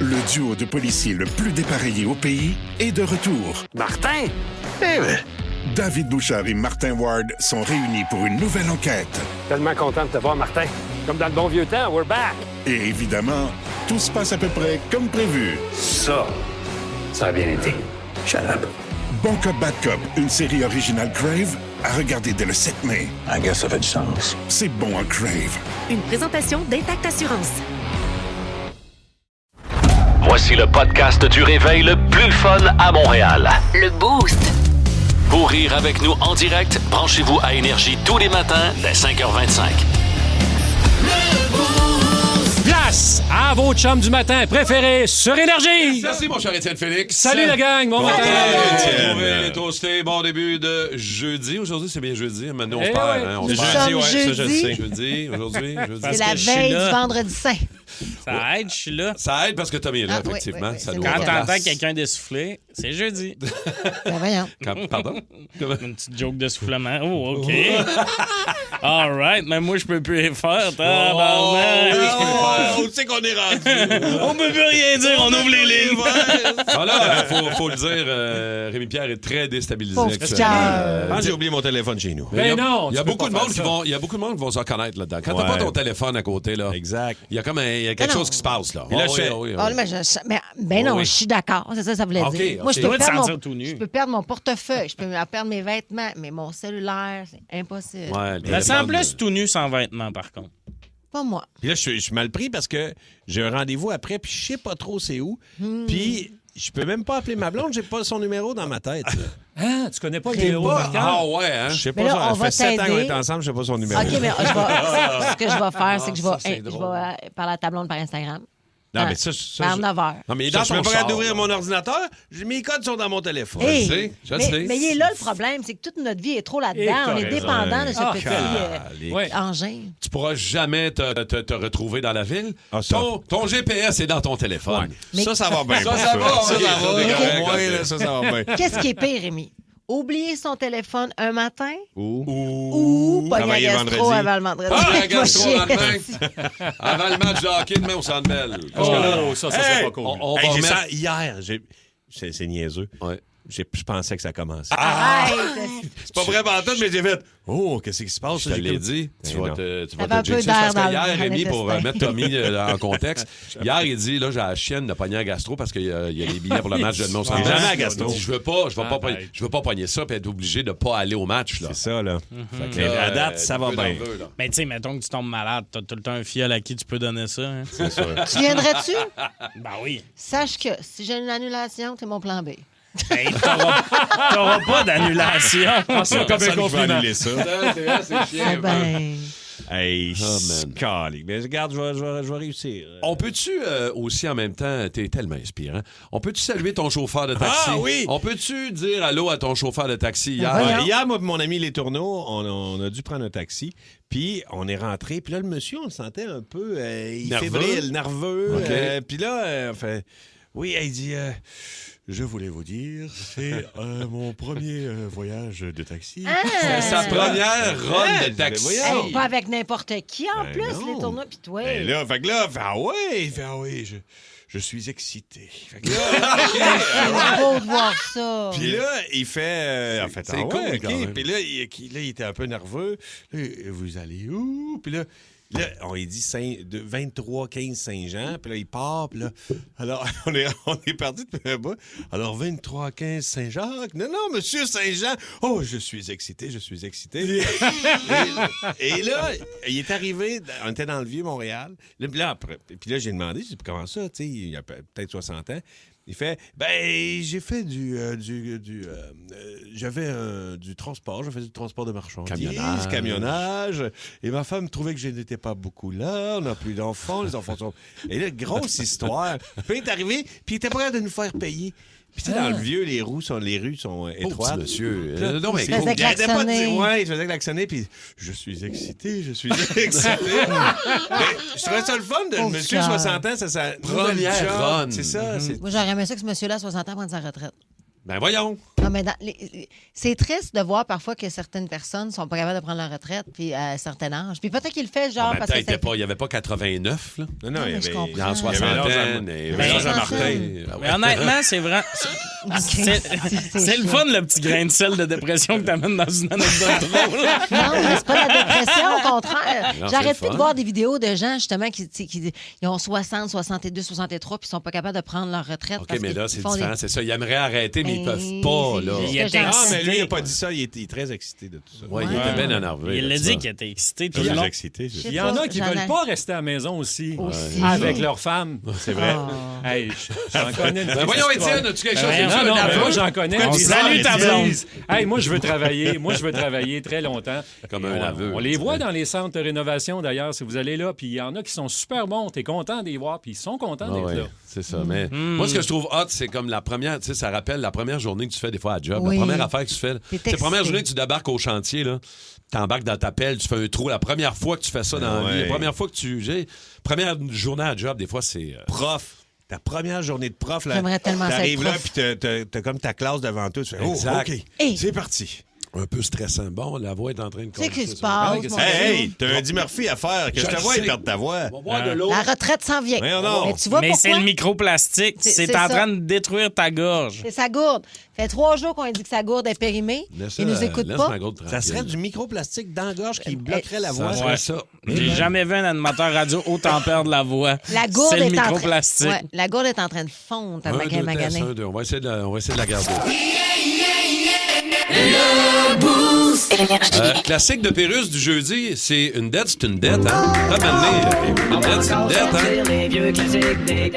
Le duo de policiers le plus dépareillé au pays est de retour. Martin? Eh ben, David Bouchard et Martin Ward sont réunis pour une nouvelle enquête. tellement content de te voir, Martin. Comme dans le bon vieux temps, we're back. Et évidemment, tout se passe à peu près comme prévu. Ça a bien été. Shut up. Bon Cop, Bad Cop, une série originale Crave, à regarder dès le 7 mai. I guess ça fait du sens. C'est bon en Crave. Une présentation d'Intact Assurance. Voici le podcast du réveil le plus fun à Montréal. Le Boost. Pour rire avec nous en direct, branchez-vous à Énergie tous les matins dès 5h25. Place à vos chums du matin préférés sur Énergie! Merci, mon cher Étienne Félix. Salut la gang, bon matin! Trouvé les toastés, bon début de jeudi. Aujourd'hui, c'est bien jeudi. Maintenant, on se Eh perd. ouais. Hein, on Nous se perd. sommes Ça, je jeudi. sais. Jeudi, aujourd'hui, jeudi. C'est la que je suis veille là. du vendredi saint. Ça aide, je suis là. Ça aide parce que Tommy est là, Ah, oui, effectivement. oui, oui, Ça c'est nous vrai. Quand replace. t'entends quelqu'un d'essouffler, c'est jeudi. Ben voyons. Pardon? Comment? Une petite joke de soufflement. Oh, OK. All right, mais moi, je peux plus les faire. Tabarnak. On sait qu'on est rendu. On peut plus rien dire, on ouvre les lignes. Voilà, faut le dire, Rémi-Pierre est très déstabilisé. Pauvre actuellement. cœur. Ah, j'ai oublié mon téléphone chez nous. Mais il y a- non, il y a tu peux beaucoup de pas monde faire qui ça. vont, il y a beaucoup de monde qui vont se reconnaître là-dedans. Quand t'as Ouais. pas ton téléphone à côté, là, Exact. il y a comme il y a quelque Ah non. chose qui se passe, là. Et là, Ah je oui, fais- ah oui, Ah, oui. mais non, Oui. je suis d'accord. C'est ça que ça voulait OK, dire. OK. Moi, je Tu peux, dois te perdre sentir mon, tout nu. je peux perdre mon portefeuille, je peux perdre mes vêtements, mais mon cellulaire, c'est impossible. Ouais, le Ça semble téléphone, plus tout nu sans vêtements, par contre. Pas moi. Puis là, je suis mal pris parce que j'ai un rendez-vous après, puis je sais pas trop c'est où. Puis je peux même pas appeler ma blonde, j'ai pas son numéro dans ma tête. Hein? Tu connais pas le J'ai numéro pas. par cœur? Ah ouais, hein? Je sais Mais pas, là, ça on va fait 7 ans qu'on t'aider. est ensemble, je sais pas son numéro. OK, mais ce que je vais faire, c'est que je ça, vais, c'est je drôle. vais parler à ta blonde par Instagram. Non, mais ça, Vers 9 h. Non, mais il est Ça, dans je suis même ton pas capable char, d'ouvrir là. mon ordinateur. Mes codes sont dans mon téléphone. Hey, sais, je sais. mais il est là le problème, c'est que toute notre vie est trop là-dedans. Et On est t'as dépendant de ce raison. petit Calique. Ouais. engin. Tu pourras jamais te retrouver dans la ville. Ah, ça. Ton GPS est dans ton téléphone. Mais- Ça va bien. Ça, pour ça va, Ça, ok, ça ça, va. c'est correct, Au moins, ok. là, ça va bien. Qu'est-ce qui est pire, Rémi? Oublier son téléphone un matin Ou ou pogner travailler un le gastro vendredi. avant le vendredi? Ah, un Va gastro chier. avant demain. Avant le match de hockey, demain au Centre Bell. Parce que là, Oh, ça serait pas cool. on va Hey, j'ai remettre... ça hier. C'est niaiseux. Ouais. Je pensais que ça commençait. Arrête! C'est pas vraiment tout, mais j'ai fait « Oh, qu'est-ce qui se passe? » Je te l'ai dit, tu vas non. te T'avais un peu jinxer. d'air Parce dans que le- hier, dans Rémi, pour l'intestin. mettre Tommy en contexte, hier, il dit, là, j'ai la chienne de pogner un gastro parce qu'il y a les billets pour le match de Edmond J'ai jamais à gastro. Je veux pas pogner ça et être obligé de pas aller au match, là. C'est ça, là. Fait que Mais là, à date, ça va un peu bien. nerveux, là. Mais tu sais, mettons que tu tombes malade, t'as tout le temps un fiole à qui tu peux donner ça. Hein? Tu viendrais-tu? Ben oui. Sache que si j'ai une annulation, c'est mon plan B. Ben, t'auras pas d'annulation. Comme un compliment. C'est chiant. Eh ben, Hey, Oh, man. scalique. Mais regarde, je vais réussir. On peut-tu aussi en même temps, t'es tellement inspirant, on peut-tu saluer ton chauffeur de taxi? Ah, oui! On peut-tu dire allô à ton chauffeur de taxi hier? voyons. Ouais, hier, moi et mon ami Les Tourneaux, on a dû prendre un taxi. Puis on est rentré. Puis là, le monsieur, on le sentait un peu Nerveux? fébrile, nerveux. OK. Puis là, on fait... Oui, il dit... je voulais vous dire, c'est mon premier voyage de taxi. C'est sa première run de taxi. voyons. hey, pas avec n'importe qui en Ben plus, non. les tournois, pis toi. Et là, fait que là, il fait ah ouais, je suis excité. Fait que là, C'est beau de voir ça. puis là, il fait en fait, c'est ah cool, ouais, quand OK. même. Puis là, il était un peu nerveux. Là, vous allez où? Puis là, on lui dit 23 15 Saint-Jean, puis là, il part, puis là, alors, on est parti depuis un bout. Alors, 23 15 Saint-Jacques. Non, monsieur Saint-Jean. Oh, je suis excité. et là, il est arrivé, on était dans le Vieux-Montréal. Puis là, j'ai demandé, j'ai dit, comment ça, tu sais, il y a peut-être 60 ans. Il fait, j'ai fait j'avais du transport, je faisais du transport de marchandises, camionnage, et ma femme trouvait que je n'étais pas beaucoup là, on n'a plus d'enfants, les enfants sont... Et là, grosse histoire. Puis il est arrivé, puis il était prêt de nous faire payer. Puis tu sais, dans le vieux, les rues sont étroites. monsieur. Là, Non, mais il faisait il arrêtait pas de klaxonner. dire, ouais, il faisait klaxonner, puis je suis excité. Mais je trouvais ça le fun de Pauvre monsieur cœur. 60 ans, c'est sa Première nouvelle job. run. C'est ça. Moi, j'aurais aimé ça que ce monsieur-là, 60 ans, prenne sa retraite. Ben voyons. Non, mais c'est triste de voir parfois que certaines personnes sont pas capables de prendre leur retraite puis à un certain âge. Puis peut-être qu'ils le font genre parce que Il n'y avait pas 89, là. Non, mais il y je avait... comprends. Il y en Ah. soixantaine. Il y avait Jean Martin. Mais honnêtement, c'est vrai. C'est le fun, le petit grain de sel de dépression que t'amènes dans une anecdote drôle. Non, mais c'est pas la dépression, au contraire. Non, J'arrête c'est le plus de fun. voir des vidéos de gens, justement, qui ils ont 60, 62, 63, puis ils sont pas capables de prendre leur retraite. OK, parce mais qu'ils là, c'est font différent. des- C'est ça. Ils aimeraient arrêter, mais ils Ben, peuvent pas, c'est là. juste Il que était j'en- Ah, mais lui, il excité. n'a pas dit ça. Il est très excité de tout ça. Ouais, il était bien énervé. Il là, l'a ça. dit qu'il était excité tout Il le long. est excité. Je sais Il y en pas, a qui j'en veulent ai- pas rester à la maison aussi. Aussi. Avec leur femme. C'est vrai. Hey, j'en connais une. Ben voyons, Étienne, as-tu quelque chose? Ben, C'est-tu Non, un non, mais aveu? moi, j'en connais. On des salue gens ta qui blonde. disent, hey, moi, je veux travailler très longtemps. Comme Et un aveu, On les tu voit sais. dans les centres de rénovation, d'ailleurs, si vous allez là. Puis il y en a qui sont super bons. T'es content de les voir. Puis ils sont contents Ah d'être ouais, là. c'est ça. Mais moi, ce que je trouve hot, c'est comme la première, tu sais, ça rappelle la première journée que tu fais des fois à job. Oui. La première affaire que tu fais. T'es C'est la première excité. journée que tu débarques au chantier, là. T'embarques dans ta pelle, tu fais un trou. La première fois que tu fais ça dans la vie, Ouais. la première fois que première journée à job, des fois, c'est. Prof. Ta première journée de prof, là. J'aimerais tellement ça T'arrives être là, prof. puis t'as comme ta classe devant toi. Tu fais, oh, Exact. OK, Hey. c'est parti. Un peu stressant. Bon, la voix est en train de Tu sais conduire qu'il se ça. passe, Ouais, mon Hey, Dieu. hey, t'as un Eddie Murphy à faire. Que je te le vois sais. perdre ta voix. On va boire de l'eau. La retraite s'en vient. Voyons donc. Mais tu vois Mais pourquoi? c'est le microplastique. C'est C'est en ça. train de détruire ta gorge. C'est sa gourde. Fait 3 jours qu'on a dit que sa gourde est périmée. Laisse-la- Il nous écoute laisse pas. ma gourde Ça tranquille. serait du microplastique dans la gorge qui bloquerait la Ça voix. serait ça. J'ai jamais vu un animateur radio autant perdre la voix. La gourde C'est le est en train... microplastique. Ouais, la gourde est en train de fondre, ta Un, deux, test, magané. un, deux. On va essayer de la garder. Classique de Pérus du jeudi, c'est une dette, c'est une dette. Hein? Là, maintenant, une dette, c'est une dette.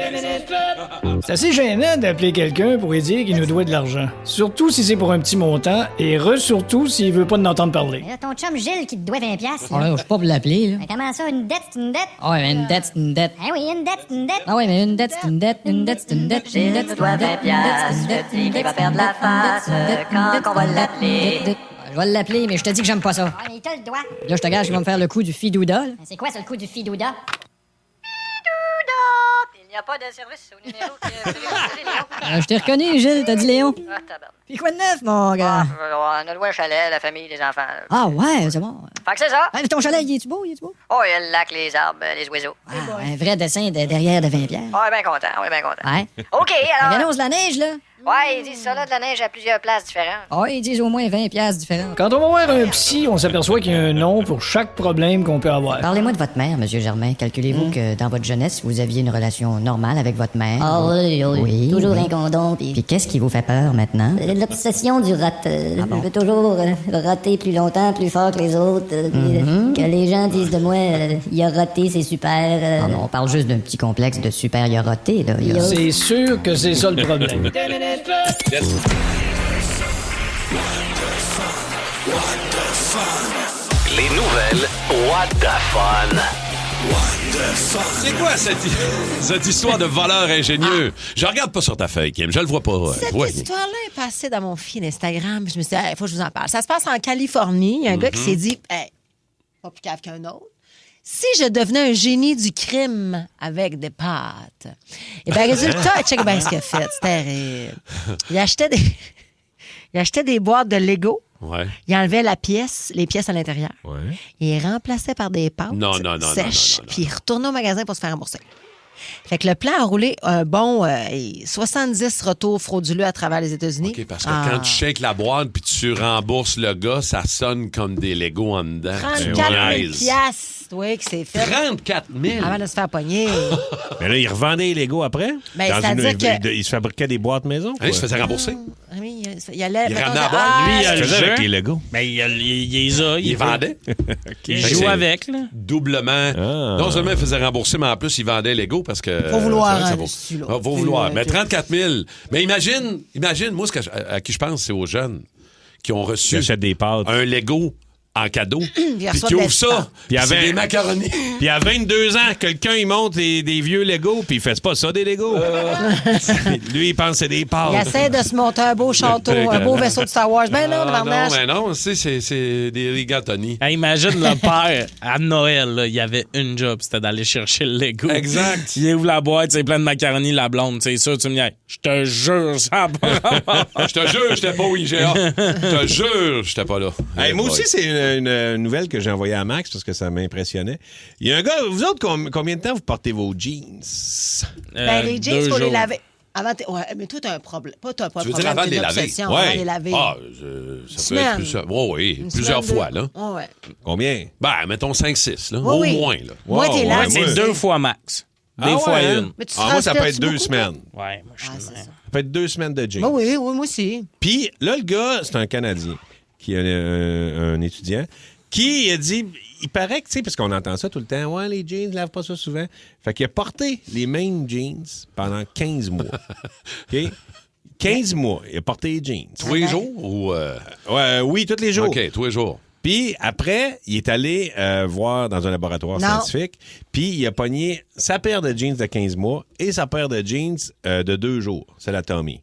Hein? C'est assez gênant d'appeler quelqu'un pour lui dire qu'il nous doit de l'argent. Surtout si c'est pour un petit montant et surtout s'il veut pas nous entendre parler. Mais là, ton chum Gilles qui te doit 20$. Ah, là, je suis pas pour l'appeler, là. Mais comment ça, une dette, c'est une dette? Ah ouais, mais une dette, c'est une dette. Ah oui, une dette, c'est une dette. Ah ouais, mais une dette, c'est une dette, une dette, c'est une dette, une dette, c'est une dette, une dette, c'est une dette, va perdre la face quand on va l'appeler. Je vais l'appeler, mais je te dis que j'aime pas ça. Ah, mais il te le doit. Là, je te gage qu'il va me faire le coup du fidouda, là. C'est quoi, ça, le coup du fidouda? Il n'y a pas de service au numéro que Je t'ai reconnu, Gilles, t'as dit Léon. Ah, tabarnak. Puis quoi de neuf, mon gars? On a loué un chalet, la famille, les enfants. Ah ouais, c'est bon. Fait que c'est ça. Ah, mais ton chalet, il est-tu beau, il est-tu beau? Oh, il y a le lac, les arbres, les oiseaux. Ah, un vrai dessin de derrière de 20$. Oh, bien content, on est bien content. Ouais. OK, Il alors... annonce la neige, là. Ouais, ils disent ça, là, de la neige à plusieurs places différentes. Ah, ils disent au moins 20$ différentes. Quand on va voir un psy, on s'aperçoit qu'il y a un nom pour chaque problème qu'on peut avoir. Parlez-moi de votre mère, Monsieur Germain. Calculez-vous que dans votre jeunesse, vous aviez une relation normale avec votre mère? Ah oui, oui. Oui, Toujours oui. un condom, Puis qu'est-ce qui vous fait peur maintenant? L'obsession du rat. Je veux toujours rater plus longtemps, plus fort que les autres. Que les gens disent de moi, il a raté, c'est super. Non, non, on parle juste d'un petit complexe de supériorité, là. Il y a- C'est sûr que c'est ça le problème. Les nouvelles What the Fun. C'est quoi cette histoire de voleur ingénieux? Je regarde pas sur ta feuille, Kim. Je le vois pas. Cette Ouais. histoire-là est passée dans mon fil Instagram. Je me suis dit, il faut que je vous en parle. Ça se passe en Californie. Il y a un gars qui s'est dit, hey, pas plus cave qu'un autre. Si je devenais un génie du crime avec des pâtes. Et bien, résultat, check bien ce qu'il a fait. C'est terrible. Il achetait des boîtes de Lego. Ouais. Il enlevait les pièces à l'intérieur. Ouais. Il les remplaçait par des pâtes Non, sèches. non. Puis il retournait au magasin pour se faire rembourser. Fait que le plan a roulé un bon 70 retours frauduleux à travers les États-Unis. OK, parce que quand tu shakes la boîte puis tu rembourses le gars, ça sonne comme des Legos en dedans. 34 000 Nice. piastres, oui, que c'est fait. 34 000? Avant de se faire pogner. Mais là, il revendait les Legos après. Ben, Dans c'est-à-dire que- il se fabriquait des boîtes maison. Hein, il se faisait rembourser. Oui, il allait. Il mettons, ramenait à ah, bord. Lui, il a Il le faisait avec jeu. les Legos. Mais il les a. Il vendait. Il Fait que joue c'est avec, là. Doublement. Ah. Non seulement il faisait rembourser, mais en plus, il vendait Lego parce que. Faut vouloir, c'est vrai que ça hein, vaut- dessus, là. Ah, faut vouloir. Puis, Mais 34 000. Mais imagine, moi, à qui je pense, c'est aux jeunes qui ont Qui reçu achètent des pâtes. un Lego en cadeau. Puis reçoit tu de ouvres ça. Puis C'est des macaronis. Puis à 22 ans, quelqu'un, il monte des vieux Legos, puis il fait pas ça, des Legos. Lui, il pense que c'est des pâtes. Il essaie de se monter un beau château, un beau vaisseau de Star Wars. Ben non, Non, tabarnache. mais non, c'est des rigatoni. Hey, imagine le père, à Noël, là, il avait une job, c'était d'aller chercher le Lego. Exact. Il ouvre la boîte, c'est plein de macaroni, la blonde. C'est sûr, tu me dis, je te jure, ça a pas rapport. Je te jure, j'étais pas au IGA. Je te jure, j'étais pas là. Hey, moi aussi, c'est une nouvelle que j'ai envoyée à Max parce que ça m'impressionnait. Il y a un gars, vous autres, combien de temps vous portez vos jeans? Ben, les jeans, il 2 faut les jours. laver. Ouais, mais toi, t'as un problème. Pas t'as pas Tu de veux dire problème. avant de les t'as une laver? obsession, avant de les laver. Ah, ça peut être plusieurs. Oui, plusieurs fois, là. Ouais. Combien? Ben, mettons 5-6, là. Oui, Au oui. moins, là. Moi, t'es Wow, là. ouais, C'est 2 fois max. Des Ah fois ouais, hein? une. Mais tu Moi, ça peut être transpires-tu 2 beaucoup? semaines. Ouais, moi, je suis c'est ça. Ça peut être 2 semaines de jeans. Oui, moi aussi. Puis là, le gars, c'est un Canadien qui est un étudiant qui a dit, il paraît que, tu sais, parce qu'on entend ça tout le temps, ouais, les jeans, lave pas ça souvent. Fait qu'il a porté les mêmes jeans pendant 15 mois. OK? 15 mois, il a porté les jeans. Tous les jours ou... Oui, tous les jours. OK, tous les jours. Puis après, il est allé voir dans un laboratoire Non. scientifique, puis il a pogné sa paire de jeans de 15 mois et sa paire de jeans de 2 jours. C'est la Tommy.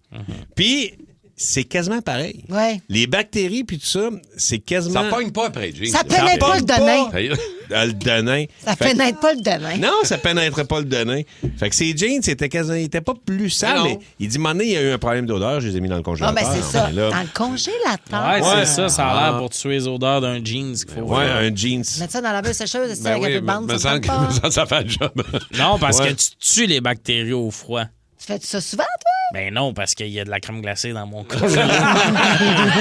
Puis c'est quasiment pareil. Ouais. Les bactéries puis tout ça, c'est quasiment... Ça pogne pas après, James. Ça pénètre pas le denain. Le denain. Ça Fait que- pénètre pas le denain. Non, ça pénètre pas le denain. Fait que ces jeans, ils étaient pas plus sales. non. Mais il dit, moment donné, il y a eu un problème d'odeur, je les ai mis dans le Ah, congélateur. ben c'est ça. Mais là, Dans le congélateur. Ouais, Ouais. c'est ça. Ça a l'air pour tuer les odeurs d'un jeans qu'il faut ouais, faire. un jeans. Mettre ça dans la bulle sécheuse, c'est Ben avec un oui, peu de bande, mais ça te tente pas. ça fait le job. Non, parce Ouais. que tu tues les bactéries au froid. Tu fais ça souvent, toi? Ben non, parce qu'il y a de la crème glacée dans mon congélateur.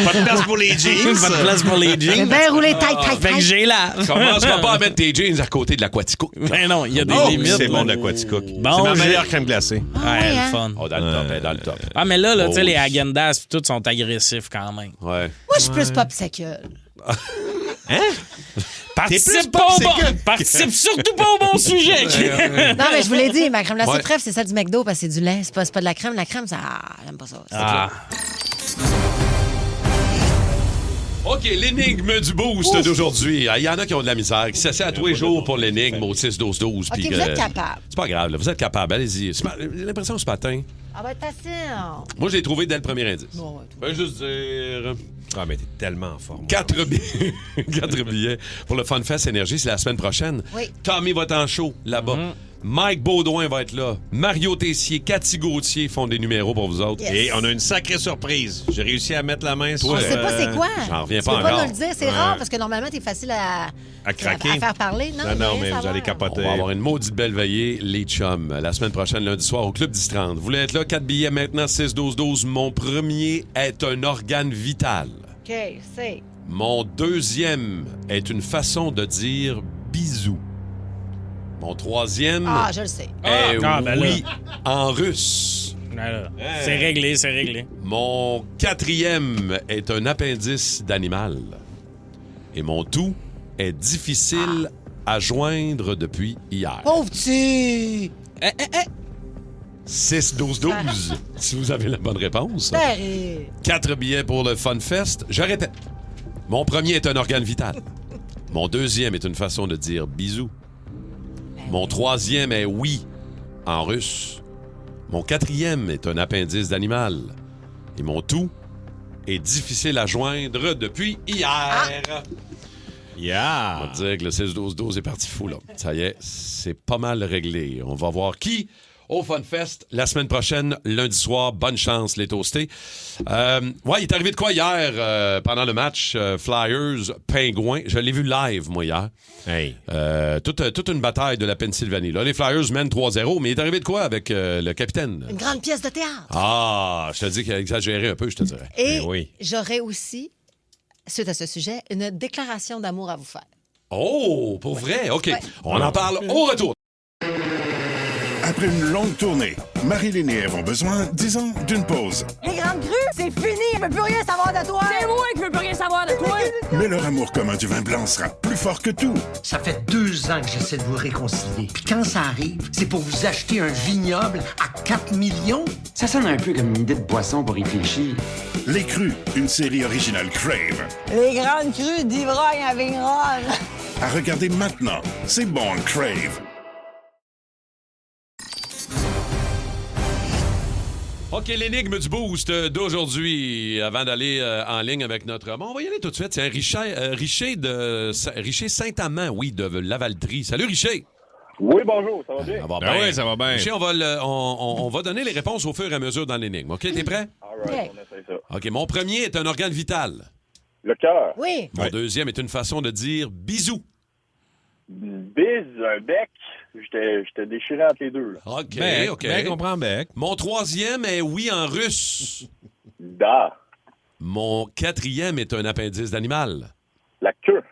Pas de place pour les jeans. Pas de place pour les J'ai jeans. bien roulé taille, taille, Fait que taille. j'ai là. Commenceras pas à mettre tes jeans à côté de l'Aquatico. Ben non, il y a des Oh, limites. c'est là. bon de l'Aquaticook. Bon, c'est ma j'ai- meilleure crème glacée. Ouais, hein? le fun. Oh, dans le top, dans le top. Ah, mais là, tu sais, Oh, les Häagen-Dazs pis tout sont agressifs quand même. Ouais. Moi, je suis plus popsicle. Participe pas au bon... Participe surtout pas au bon sujet. Non, mais je vous l'ai dit, ma crème glacée Ouais. préf, c'est celle du McDo parce que c'est du lait. C'est pas de la crème. La crème, ça. J'aime pas ça. Ah. OK, l'énigme du boost d'aujourd'hui. Il y en a qui ont de la misère, qui s'essaient à tous les jours pour l'énigme au 6-12-12. OK, puis vous que- êtes capable. C'est pas grave, là, vous êtes capable. Allez-y. J'ai l'impression ce matin. Ah, va être facile. Moi, je l'ai trouvé dès le premier indice. Bon, ouais, Je vais juste dire... Ah, mais t'es tellement en forme. 4 billets. 4 billets pour le Fun Fest Énergie, c'est la semaine prochaine. Oui. Tommy va être en show là-bas. Mike Baudouin va être là. Mario Tessier, Cathy Gauthier font des numéros pour vous autres. Yes. Et on a une sacrée surprise. J'ai réussi à mettre la main sur... On sait pas c'est quoi. j'en reviens Tu pas peux pas encore. nous le dire, c'est rare parce que normalement, t'es facile à craquer. à faire parler. Non, Non, rien mais vous savoir. allez On capoter. va avoir une maudite belle veillée, les chums, la semaine prochaine, lundi soir, au Club 10-30. Vous voulez être là? 4 billets maintenant, 6-12-12. Mon premier est un organe vital. OK, c'est. Mon deuxième est une façon de dire bisous. Mon troisième Ah, je le sais. est Ah, ben là. oui en russe. Voilà. C'est réglé, c'est réglé. Mon quatrième est un appendice d'animal. Et mon tout est difficile à joindre depuis hier. Pauvre tu. 6-12-12, si vous avez la bonne réponse. Terry. 4 billets pour le Fun Fest. Je répète. Mon premier est un organe vital. Mon deuxième est une façon de dire bisous. Mon troisième est oui en russe. Mon quatrième est un appendice d'animal. Et mon tout est difficile à joindre depuis hier. Yeah! On va te dire que le 6-12-12 est parti fou, là. Ça y est, c'est pas mal réglé. On va voir qui au Fun Fest la semaine prochaine, lundi soir. Bonne chance, les toastés. Ouais, il est arrivé de quoi hier pendant le match Flyers-Pingouins? Je l'ai vu live, moi, hier. Hey. Toute une bataille de la Pennsylvanie. Là, les Flyers mènent 3-0, mais il est arrivé de quoi avec le capitaine? Une grande pièce de théâtre. Ah, je te dis qu'il a exagéré un peu, je te dirais. Et Ben oui. j'aurais aussi, suite à ce sujet, une déclaration d'amour à vous faire. Oh, pour vrai? OK. Ouais. On en parle au retour. Après une longue tournée, Marilyn et Ève ont besoin, disons, d'une pause. Les grandes grues! C'est fini, je veux plus rien savoir de toi! C'est moi qui veux plus rien savoir de toi! Mais leur amour commun du vin blanc sera plus fort que tout. Ça fait 2 ans que j'essaie de vous réconcilier. Puis quand ça arrive, c'est pour vous acheter un vignoble à 4 millions? Ça sonne un peu comme une idée de boisson pour réfléchir. Les Crus, une série originale Crave. Les grandes crues d'ivrogne à Vigneronne. À regarder maintenant. C'est bon, Crave. OK, l'énigme du boost d'aujourd'hui, avant d'aller en ligne avec notre... Bon, on va y aller tout de suite. C'est un Richer Saint-Amand, oui, de Lavaltrie. Salut, Richer! Oui, bonjour, ça va bien? Ça va Ben bien. oui, ça va bien. Richer, on va donner les réponses au fur et à mesure dans l'énigme. OK, t'es prêt? All right, on essaie ça. OK, mon premier est un organe vital. Le cœur. Oui. Mon deuxième est une façon de dire bisous. Biz, un bec. J'étais déchiré entre les deux. Là. OK, Bec, OK. bec, on prend bec. Mon troisième est oui en russe. Da. Mon quatrième est un appendice d'animal. La queue.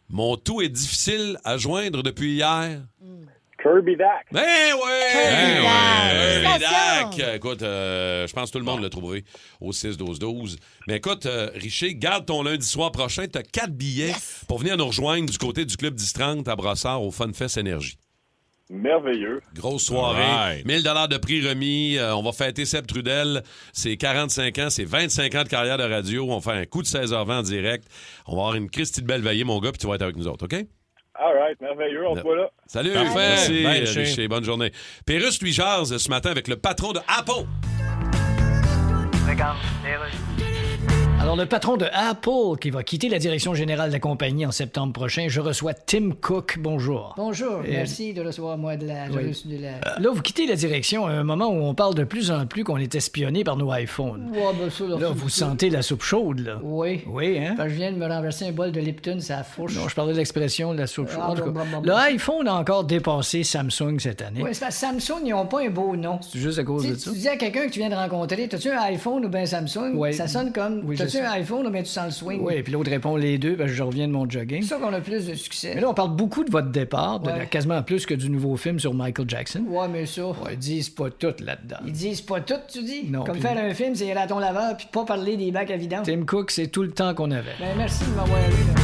Mon tout est difficile à joindre depuis hier. Kirby Dack. Ben ouais! Kirby Dack! Écoute, je pense que tout le monde l'a trouvé au 6-12-12. Mais écoute, Richer, garde ton lundi soir prochain. Tu as 4 billets pour venir nous rejoindre du côté du Club 10-30 à Brossard au FunFest Énergie. Merveilleux. Grosse soirée. Right. 1000 $ de prix remis. On va fêter Seb Trudel. C'est 45 ans, c'est 25 ans de carrière de radio. On fait un coup de 16h20 en direct. On va avoir une Christie de belle veillée, mon gars, puis tu vas être avec nous autres, OK? All right, merveilleux, on se voit là. Salut, Parfait. merci, Bye, Richer. Bonne journée. Pérus lui jase ce matin avec le patron de Apple. Alors, le patron de Apple, qui va quitter la direction générale de la compagnie en septembre prochain, je reçois Tim Cook. Bonjour. Bonjour, merci de recevoir moi de la... Là, vous quittez la direction à un moment où on parle de plus en plus qu'on est espionné par nos iPhones. Ouais, ben ça, Là, vous sentez la soupe chaude, là. Oui. Oui, hein? Ben, je viens de me renverser un bol de Lipton, ça fourche. Non, je parlais de l'expression de la soupe chaude. Ah, En tout cas, bon. l'iPhone a encore dépassé Samsung cette année. Ouais, c'est parce que Samsung, ils n'ont pas un beau nom. C'est juste à cause de ça. Tu dis à quelqu'un que tu viens de rencontrer, t'as-tu un iPhone ou bien Samsung? Ouais. Ça sonne comme, Oui, t'as-tu je sais. un iPhone ou bien tu sens le swing? Oui, puis l'autre répond les deux, parce que je reviens de mon jogging. C'est ça qu'on a plus de succès. Mais là, on parle beaucoup de votre départ, Ouais. quasiment plus que du nouveau film sur Michael Jackson. Ouais, mais ça... Ouais, ils disent pas tout là-dedans. Ils disent pas tout, tu dis? Non, Comme puis- faire un film, c'est aller à ton laveur puis pas parler des bacs à vidange. Tim Cook, c'est tout le temps qu'on avait. Ben, merci de m'avoir eu, là.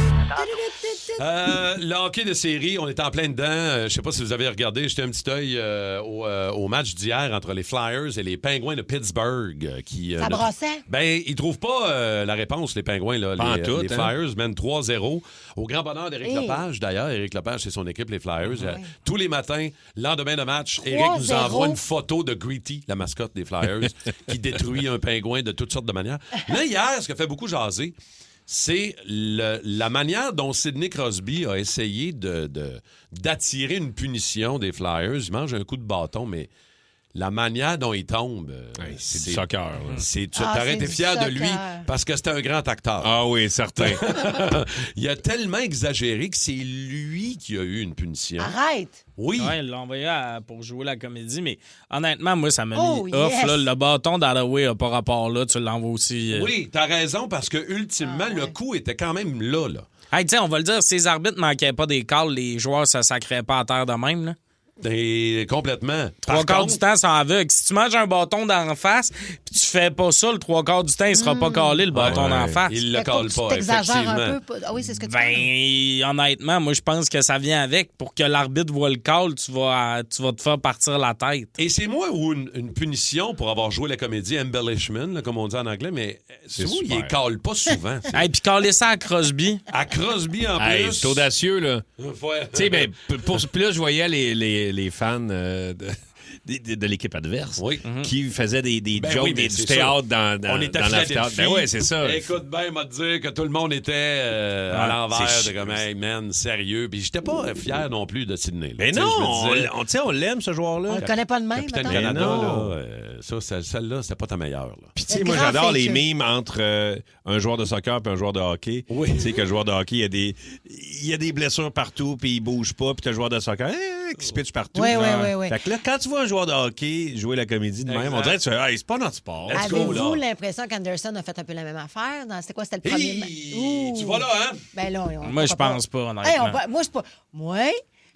Le hockey de série, on est en plein dedans. Je sais pas si vous avez regardé, jeté un petit œil au match d'hier entre les Flyers et les Penguins de Pittsburgh. Ça brassait? Ben, ils trouvent pas la réponse, les Penguins. Là. Pas en Les, tout, les hein? Flyers mènent 3-0. Au grand bonheur d'Éric Hey. Lepage, d'ailleurs. Éric Lepage, c'est son équipe, les Flyers. Tous les matins, lendemain de match, Éric nous 3-0. envoie une photo de Greety, la mascotte des Flyers, qui détruit un pingouin de toutes sortes de manières. Là, hier, ce qui a fait beaucoup jaser, c'est la manière dont Sidney Crosby a essayé d'attirer une punition des Flyers. Il mange un coup de bâton, mais la manière dont il tombe... C'est du soccer. Là. T'aurais été c'est fier du de lui soccer. parce que c'était un grand acteur. Ah oui, certain. Il a tellement exagéré que c'est lui qui a eu une punition. Arrête! Oui. Ouais, il l'a envoyé pour jouer la comédie, mais honnêtement, moi, ça m'a Oh, mis off. yes. Là, le bâton d'Halloween n'a pas rapport là. Tu l'envoies aussi. Oui, t'as raison, parce que ultimement, le coup était quand même là. Hey, tu sais, on va le dire, si les arbitres manquaient pas des calls, les joueurs, ça sacrait pas à terre de même. Là. Et complètement. Trois quarts du temps, c'est en aveugle. Si tu manges un bâton d'en face, puis tu fais pas ça, le trois quarts du temps, il sera pas calé, le bâton d'en face. Il le Fait que colle faut que pas, tu t'exagères effectivement. un peu. Ah oui, c'est ce que tu fais. Ben, honnêtement, moi, je pense que ça vient avec. Pour que l'arbitre voit le call, tu vas te faire partir la tête. Et c'est moi ou une punition pour avoir joué la comédie Embellishment, là, comme on dit en anglais, mais c'est où il super. colle pas souvent. Hey, puis caler ça à Crosby. À Crosby, en Hey, plus. c'est audacieux, là. Ouais. Tu sais, ben, puis là, je voyais les fans de l'équipe adverse qui faisaient des Ben jokes, oui, mais du c'est théâtre ça. dans On était dans Philadelphie. l'after. Ben ouais, c'est ça. Écoute bien, m'a dire que tout le monde était à l'envers, c'est de comme, hey, man, sérieux. Puis j'étais pas fier non plus de Sydney. là. Mais Tu sais, non, je me disais, tu sais, on l'aime, ce joueur-là. On le connaît pas de même, Capitaine attends. Canada, non. là, celle-là, c'était pas ta meilleure. Là. Puis, tu sais, Le moi, grand j'adore les fake. mimes entre un joueur de soccer et un joueur de hockey. Oui. Tu sais, que le joueur de hockey, il y a des blessures partout, puis il bouge pas, puis t'as le joueur de soccer qui se pitch partout. Oui, genre. oui, oui. Fait que là, quand tu vois un joueur de hockey jouer la comédie de même, Exact. on dirait que tu fais, hey, c'est pas notre sport. Let's go, Avez-vous là. l'impression qu'Anderson a fait un peu la même affaire? C'était quoi? C'était le premier Hey, tu vas là, hein? Ben là, Moi, je pense pas, honnêtement. Hey, moi, je pas. Moi,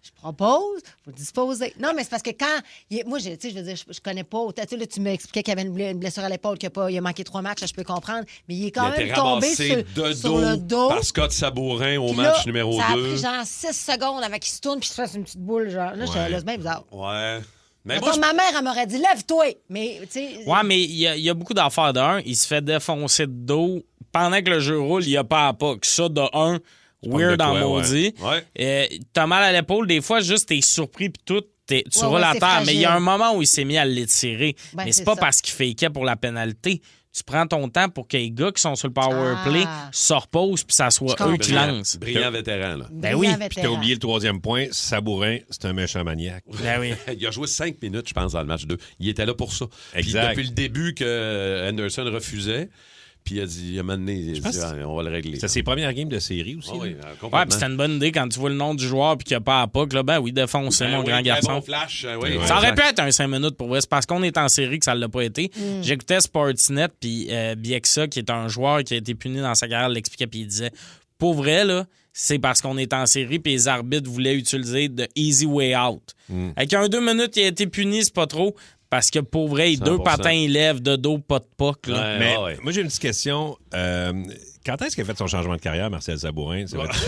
Je propose, vous disposez. Non, mais c'est parce que quand... Moi, je veux dire, je connais pas autant. Tu sais, là, tu m'expliquais qu'il y avait une blessure à l'épaule, qu'il a manqué 3 matchs, ça, je peux comprendre. Mais il est quand même tombé sur le dos. Par Scott Sabourin au Puis match là, numéro 2. Ça a pris genre 6 secondes avant qu'il se tourne puis qu'il se fasse une petite boule. Genre. Là, c'est bien bizarre. Ouais. Mais Attends, ma mère, elle m'aurait dit, lève-toi. Mais, tu sais. Ouais, mais il y a beaucoup d'affaires d'un. Il se fait défoncer de dos. Pendant que le jeu roule, il n'y a pas à pas. Que ça, de un, weird en maudit. T'as mal à l'épaule, des fois, juste t'es surpris puis tout. Tu roules à terre. Fragile. Mais il y a un moment où il s'est mis à l'étirer. Ben, mais c'est c'est pas ça. parce qu'il fakeait pour la pénalité. Tu prends ton temps pour que les gars qui sont sur le power play se reposent puis ça soit eux qui lancent. Brillant vétéran, là. Ben oui. Puis t'as oublié le 3e point. Sabourin, c'est un méchant maniaque. Ben oui. Il a joué 5 minutes, je pense, dans le match 2. Il était là pour ça. Exact. Puis depuis le début que Anderson refusait, puis il a dit, à un moment donné, il a dit, on va le régler. C'est ses premières games de série aussi. Oui, Ouais, puis c'est une bonne idée quand tu vois le nom du joueur puis qu'il n'y a pas à pas, que là, ben oui, défoncez mon grand garçon. Bon flash, oui. Ça aurait pu être un 5 minutes pour vrai. C'est parce qu'on est en série que ça ne l'a pas été. J'écoutais Sportsnet, puis Bieksa, qui est un joueur qui a été puni dans sa carrière, l'expliquait, puis il disait, pour vrai, là, c'est parce qu'on est en série puis les arbitres voulaient utiliser de easy way out. Avec un 2 minutes, il a été puni, c'est pas trop. Parce que pour vrai, 2 patins, il lève de dos, pas de puck. Là. Mais moi, j'ai une petite question. Quand est-ce qu'il a fait son changement de carrière, Marcel Sabourin? C'est vrai-tu?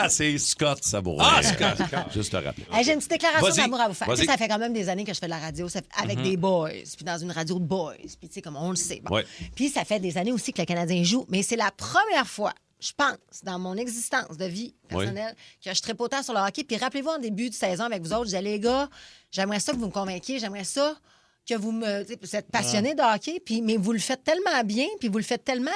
C'est Scott Sabourin. Ah, Scott. Juste te rappeler. J'ai une petite déclaration d'amour à vous faire. Vas-y. Tu sais, ça fait quand même des années que je fais de la radio avec des boys, puis dans une radio de boys, puis tu sais, comme on le sait. Bon. Ouais. Puis ça fait des années aussi que le Canadien joue, mais c'est la première fois, je pense, dans mon existence de vie personnelle, que je tripe autant sur le hockey. Puis rappelez-vous, en début de saison avec vous autres, je disais, les gars, j'aimerais ça que vous me convainquiez, j'aimerais ça que vous êtes passionné de hockey, mais vous le faites tellement bien, puis vous le faites tellement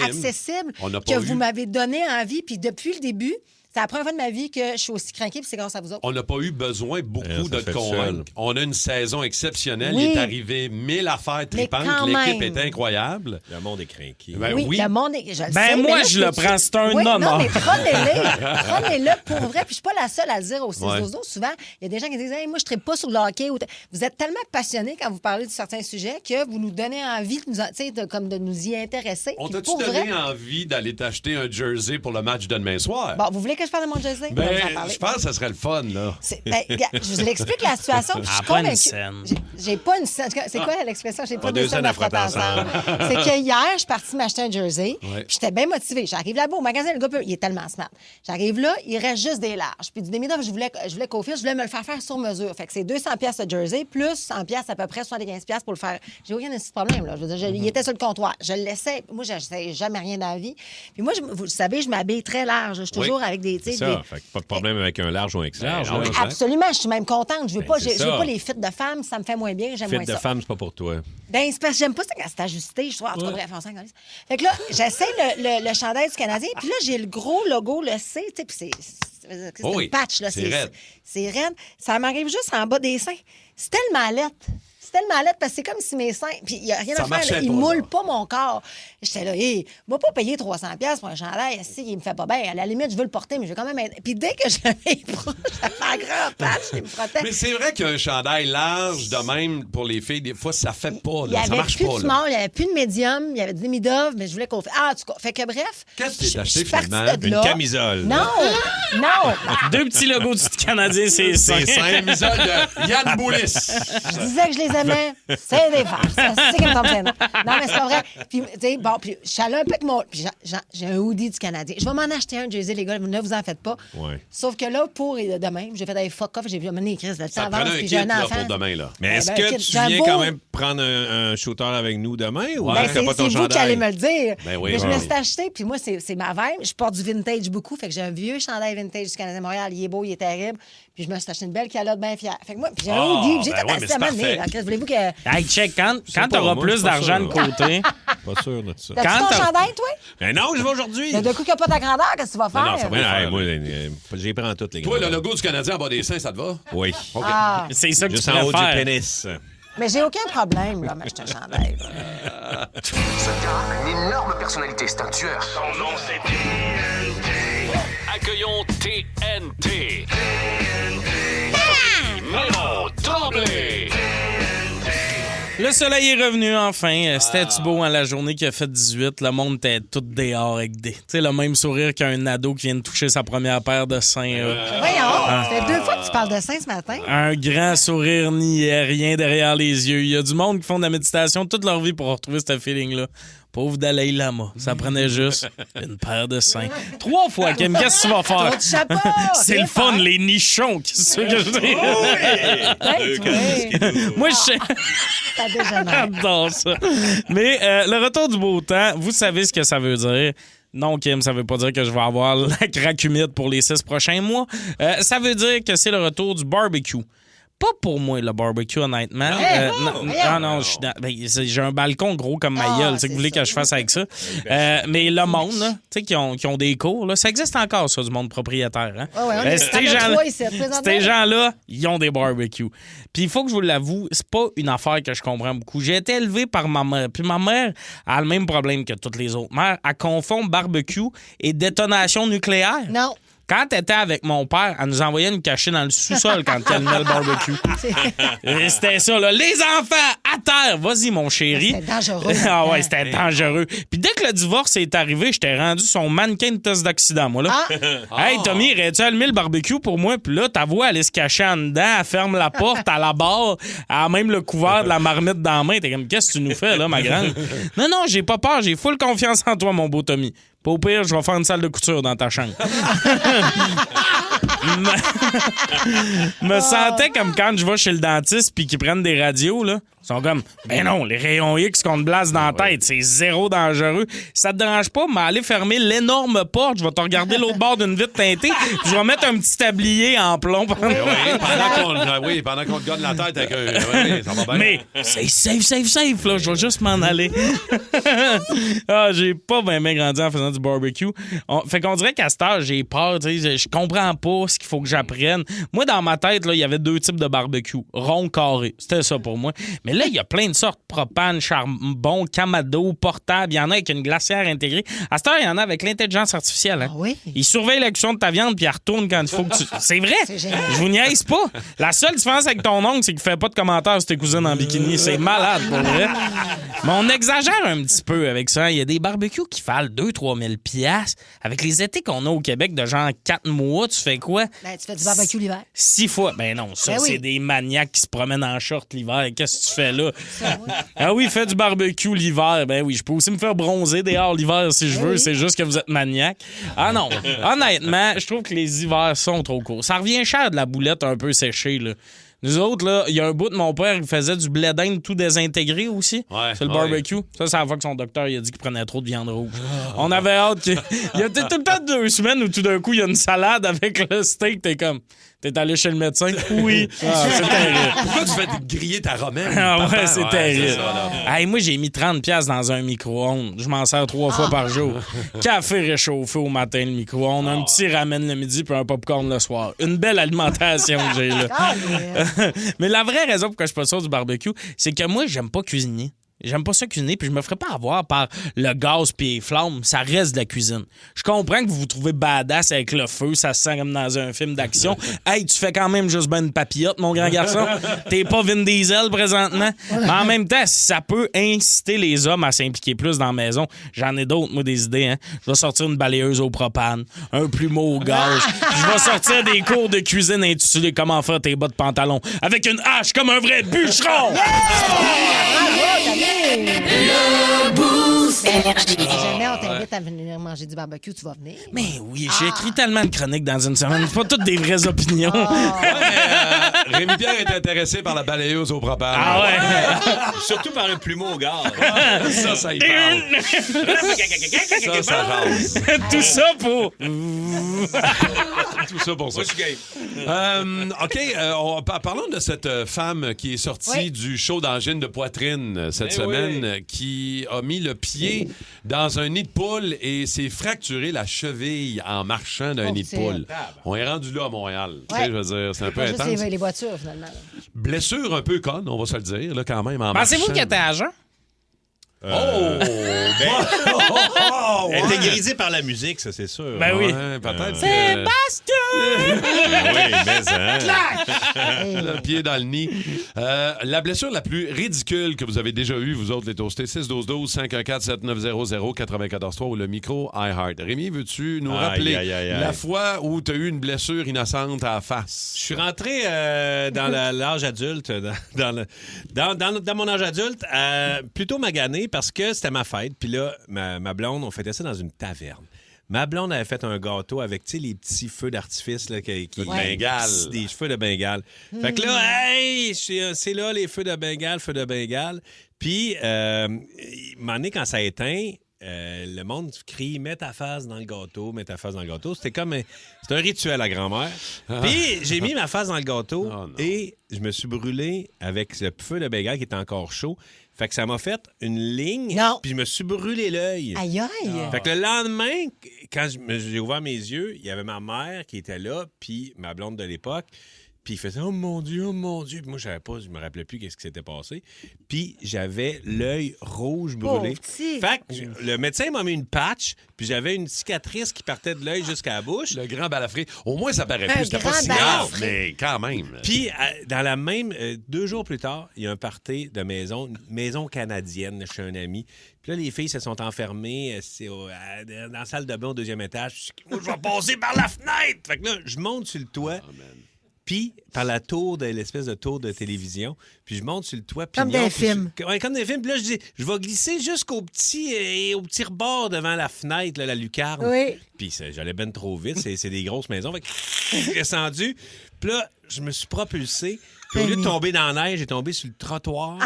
accessible que vous m'avez donné envie. Puis depuis le début, c'est la première fois de ma vie que je suis aussi craquée, puis c'est grâce à vous autres. On n'a pas eu besoin beaucoup de te convaincre. On a une saison exceptionnelle. Oui. Il est arrivé 1000 affaires tripantes. L'équipe est incroyable. Le monde est craqué. Ben oui, le monde est... Je le sais, Ben mais moi, là, je le prends. C'est un honneur. honneur. Non, mais prenez-le pour vrai. Puis je suis pas la seule à le dire aussi. Souvent, il y a des gens qui disent hey, moi, je ne tripe pas sur le hockey. Vous êtes tellement passionnés quand vous parlez de certains sujets que vous nous donnez envie de nous y intéresser. On Puis t'a-tu pour donné vrai, envie d'aller t'acheter un jersey pour le match de demain soir? Bon, vous voulez que je parle de mon jersey? Ben, On va en parler. je pense que ça serait le fun, là. Je vous l'explique la situation. Puis je suis pas une convaincue. scène. J'ai pas une scène. C'est quoi l'expression? J'ai pas deux deux scènes à frotter ensemble. C'est que hier, je suis partie m'acheter un jersey. Ouais. Puis j'étais bien motivée. J'arrive là-bas au magasin, le gars, il est tellement smart. J'arrive là, il reste juste des larges. Puis du demi-neuf, je voulais qu'au fil, je voulais me le faire sur mesure. Fait que c'est 200 pièces de jersey plus 100 pièces à peu près 75 pièces pour le faire. J'ai aucun petit problème là. Je veux dire, il était sur le comptoir. Je le laissais. Moi, je n'essayais jamais rien dans la vie. Puis moi, vous savez, je m'habille très large. Je suis toujours avec des, C'est ça. Fait que pas de problème avec un large ou un extra large. Oui, absolument, je suis même contente. Je veux Ben, pas, c'est je veux ça. pas les fits de femmes, ça me fait moins bien, j'aime moins Fit de ça. femme, c'est pas pour toi. Ben, c'est parce que j'aime pas ça quand c'est ajusté, je trouve. En tout cas, bref, on s'en calisse. Fait que là, j'essaie le chandail du Canadien, puis là, j'ai le gros logo, le C, tu sais, puis c'est Oh oui, une patch, là. c'est raide. C'est raide. Ça m'arrive juste en bas des seins. C'est tellement laid. C'est tellement laid parce que c'est comme si mes seins. Puis il n'y a rien Ça à faire. marchait Là, il pas, moule là. pas mon corps. J'étais là, hé, moi, pas payer 300$ pour un chandail. Si, il me fait pas bien. À la limite, je veux le porter, mais je veux quand même être. Puis dès que je l'avais proche, j'avais un grand patch qui me frottait. Mais c'est vrai qu'un chandail large de même pour les filles, des fois, ça fait pas. Il n'y Là. Ça avait marche plus pas. de Là. small, il n'y avait plus de médium, il y avait des mid-off, mais je voulais qu'on fasse. Ah, en tout cas. Fait que bref. Qu'est-ce que tu t'es je acheté suis partie finalement? de Une là. camisole. Non! Non! 2 petits logos du Canadien, c'est ça. C'est un camisole de Yann Boulis. Je disais que je les aimais. C'est des femmes. C'est comme ça me fait. Non, mais c'est pas vrai. Puis, tu sais, bon, puis je suis allée un peu avec mon. Puis j'ai un hoodie du Canadien. Je vais m'en acheter un, Jay-Z, les gars, ne vous en faites pas. Ouais. Sauf que là, pour demain, j'ai fait des fuck off, j'ai vu amener les crises de temps Ça avance, prenait un puis kit j'ai un là, enfant. pour demain. Là. Mais est-ce ben, que kit, tu j'ai un viens beau- quand même prendre un shooter avec nous demain ou Ben, t'as c'est pas ton vous qui allez chandail? me le dire. Ben oui, mais je ben me oui. suis acheté, puis moi, c'est ma vibe. Je porte du vintage beaucoup, fait que j'ai un vieux chandail vintage du Canadien Montréal. Il est beau, il est terrible. Puis je me suis acheté une belle calotte bien fière. Fait que moi, puis j'ai un hoodie, puis j'ai ben tout ouais, acheté mais c'est à m'amener. parfait. Chris, voulez-vous que. Hey, check, quand pas, t'auras moi, je plus suis pas d'argent de sûr, côté. Pas sûr de ça. T'as-tu Quand ton t'as- chandail, toi? Ben non, je vais aujourd'hui. Mais de coup, qu'il n'y a pas ta grandeur, qu'est-ce que tu vas faire? non, ça va. Ben, hey, moi, j'y prends toutes les gars. Toi, le logo du Canadien en bas des seins, ça te va? Oui. OK. Ah, C'est ça que Juste tu en haut du préfères. pénis. mais j'ai aucun problème, là, m'acheter un chandail. Ce gars a une énorme personnalité, c'est un tueur. Son nom c'est TNT. Accueillons TNT. Manon Tremblay. Le soleil est revenu enfin. C'était-tu beau la journée qui a fait 18? Le monde était tout dehors avec tu sais, le même sourire qu'un ado qui vient de toucher sa première paire de seins. Voyons, ça fait 2 fois que tu parles de seins ce matin. Un grand sourire niais, rien derrière les yeux. Il y a du monde qui font de la méditation toute leur vie pour retrouver ce feeling-là. Pauvre Dalai Lama, ça prenait juste une paire de seins. 3 fois, Kim, qu'est-ce que tu vas faire? Trop de chapeau, C'est le fun, les nichons, qu'est-ce que je dis? Moi, je j'adore ça. Mais le retour du beau temps, vous savez ce que ça veut dire. Non, Kim, ça veut pas dire que je vais avoir la craque humide pour les 6 prochains mois. Ça veut dire que c'est le retour du barbecue. Pas pour moi, le barbecue, honnêtement. Non, j'ai un balcon gros comme ma gueule. Tu voulez que je fasse avec ça. Mais le monde, là, tu sais, qui ont des cours, là, ça existe encore, ça, du monde propriétaire. Hein? Ces gens-là, ils ont des barbecues. Puis il faut que je vous l'avoue, c'est pas une affaire que je comprends beaucoup. J'ai été élevé par ma mère. Puis ma mère a le même problème que toutes les autres mères. Elle confond barbecue et détonation nucléaire. Non. Quand t'étais avec mon père, elle nous envoyait une cachée dans le sous-sol quand elle allumait le barbecue. Et c'était ça, là. Les enfants, à terre! Vas-y, mon chéri. C'était dangereux. Ah ouais, c'était dangereux. Puis dès que le divorce est arrivé, j'étais rendu son mannequin de test d'accident, moi, là. Hey, Tommy, aurais-tu allumé le barbecue pour moi? Puis là, ta voix, elle se cachait en dedans, elle ferme la porte, à la barre, elle a même le couvert de la marmite dans la main. T'es comme, qu'est-ce que tu nous fais, là, ma grande? Non, j'ai pas peur, j'ai full confiance en toi, mon beau Tommy. Pas au pire, je vais faire une salle de couture dans ta chambre. me sentais comme quand je vais chez le dentiste puis qu'ils prennent des radios, là. Ils sont comme, ben non, les rayons X qu'on te blasse dans la tête, c'est zéro dangereux. Ça te dérange pas, mais aller fermer l'énorme porte, je vais te regarder l'autre bord d'une vitre teintée, puis je vais mettre un petit tablier en plomb. Pendant qu'on te gagne la tête avec ça va bien. Mais c'est safe, là, je vais juste m'en aller. J'ai pas bien grandi en faisant du barbecue. Fait qu'on dirait qu'à cette heure, j'ai peur, tu sais, je comprends pas ce qu'il faut que j'apprenne. Moi, dans ma tête, là, il y avait 2 types de barbecue, rond, carré. C'était ça pour moi. Mais là, il y a plein de sortes. Propane, charbon, Kamado, portable. Il y en a avec une glacière intégrée. À cette heure, il y en a avec l'intelligence artificielle. Hein? Oui. Il surveille la cuisson de ta viande puis il retourne quand il faut que tu... C'est vrai! Je vous niaise pas. La seule différence avec ton oncle, c'est qu'il fait pas de commentaires sur tes cousines en bikini. C'est malade, pour vrai. Mais on exagère un petit peu avec ça. Il y a des barbecues qui valent 2-3 000 $. Avec les étés qu'on a au Québec de genre 4 mois, tu fais quoi? Ben, tu fais du barbecue l'hiver. 6 fois. Ben non, ça, c'est des maniaques qui se promènent en short l'hiver. Qu'est-ce que tu fais là? Ah oui, fais du barbecue l'hiver. Ben oui, je peux aussi me faire bronzer dehors l'hiver si je veux. C'est juste que vous êtes maniaque. Ah non. Honnêtement, je trouve que les hivers sont trop courts. Ça revient cher de la boulette un peu séchée, là. Nous autres, là, il y a un bout de mon père qui faisait du blé d'Inde tout désintégré aussi. C'est le barbecue. Ça, c'est la fois que son docteur il a dit qu'il prenait trop de viande rouge. On avait hâte qu'il... Il y a tout le temps 2 semaines où tout d'un coup, il y a une salade avec le steak. T'es comme... T'es allé chez le médecin? Oui. C'est terrible. Pourquoi tu fais griller ta romaine? C'est terrible. Hey, moi, j'ai mis 30$ dans un micro-ondes. Je m'en sers 3 fois par jour. Café réchauffé au matin, le micro-ondes. Un petit ramen le midi puis un popcorn le soir. Une belle alimentation que j'ai là. Mais la vraie raison pourquoi je fais ça du barbecue, c'est que moi, j'aime pas cuisiner. J'aime pas ça cuisiner, puis je me ferais pas avoir par le gaz puis les flammes. Ça reste de la cuisine. Je comprends que vous vous trouvez badass avec le feu, ça se sent comme dans un film d'action. Hey, tu fais quand même juste ben une papillote, mon grand garçon. T'es pas Vin Diesel présentement. Mais en même temps, si ça peut inciter les hommes à s'impliquer plus dans la maison, j'en ai d'autres, moi, des idées. Hein? Je vais sortir une balayeuse au propane, un plumeau au gaz. Je vais sortir des cours de cuisine intitulés Comment faire tes bas de pantalon avec une hache comme un vrai bûcheron. Le Boost Énergie. Si jamais on t'invite à venir manger du barbecue, tu vas venir. Mais oui, j'ai écrit tellement de chroniques dans une semaine. C'est pas toutes des vraies opinions. Rémi-Pierre est intéressé par la balayeuse au propane. Ah ouais? Surtout par le plumeau au gaz. Ça y parle. Ça jase. Tout ça pour... Tout ça pour ça. OK, parlons de cette femme qui est sortie du show d'angine de poitrine cette semaine, qui a mis le pied dans un nid de poule et s'est fracturé la cheville en marchant d'un nid de poule. On est rendu là à Montréal. Tu sais, je veux dire, c'est un peu intense. Juste les voitures, finalement. Blessure un peu conne, on va se le dire, là, quand même. Pensez-vous qu'il était agent? Elle était grisée par la musique, ça, c'est sûr. Ben oui. Peut-être. Sébastien! Oui, mais ça. Le pied dans le nid. La blessure la plus ridicule que vous avez déjà eue, vous autres, les toastés, 612-12-514-7900-943 ou le micro iHeart. Rémi, veux-tu nous rappeler la fois où tu as eu une blessure innocente à la face? Je suis rentré dans l'âge adulte, dans mon âge adulte, plutôt magané parce que c'était ma fête. Puis là, ma blonde, on fêtait ça dans une taverne. Ma blonde avait fait un gâteau avec, tu sais, les petits feux d'artifice là, qui Bengale. Des feux de Bengale. Fait que là, hey, c'est là les feux de Bengale. Puis, donné, quand ça éteint, le monde crie « Mets ta face dans le gâteau, mets ta face dans le gâteau ». C'était un rituel à grand-mère. Puis, j'ai mis ma face dans le gâteau et je me suis brûlé avec le feu de Bengale qui était encore chaud. Fait que ça m'a fait une ligne, puis je me suis brûlé l'œil. Aïe, aïe! Fait que le lendemain, quand j'ai ouvert mes yeux, il y avait ma mère qui était là, puis ma blonde de l'époque. Puis il faisait « Oh mon Dieu, oh mon Dieu! » Puis moi, je me rappelais plus qu'est-ce qui s'était passé. Puis j'avais l'œil rouge brûlé. Fait que le médecin m'a mis une patch, puis j'avais une cicatrice qui partait de l'œil jusqu'à la bouche. Le grand balafré. Au moins, ça paraît plus. C'était pas si grave, mais quand même. Puis, dans la même... 2 jours plus tard, il y a un party de maison canadienne chez un ami. Puis là, les filles se sont enfermées dans la salle de bain au 2e étage. Moi, je vais passer par la fenêtre! Fait que là, je monte sur le toit. Puis, par la tour de l'espèce de tour de télévision. Puis, je monte sur le toit. Comme des films. Oui, comme des films. Puis là, je dis, je vais glisser jusqu'au petit rebord devant la fenêtre, là, la lucarne. Oui. Puis, j'allais ben trop vite. C'est des grosses maisons. Fait que je suis descendu. Puis là, je me suis propulsé. Puis, au lieu de tomber dans la neige, j'ai tombé sur le trottoir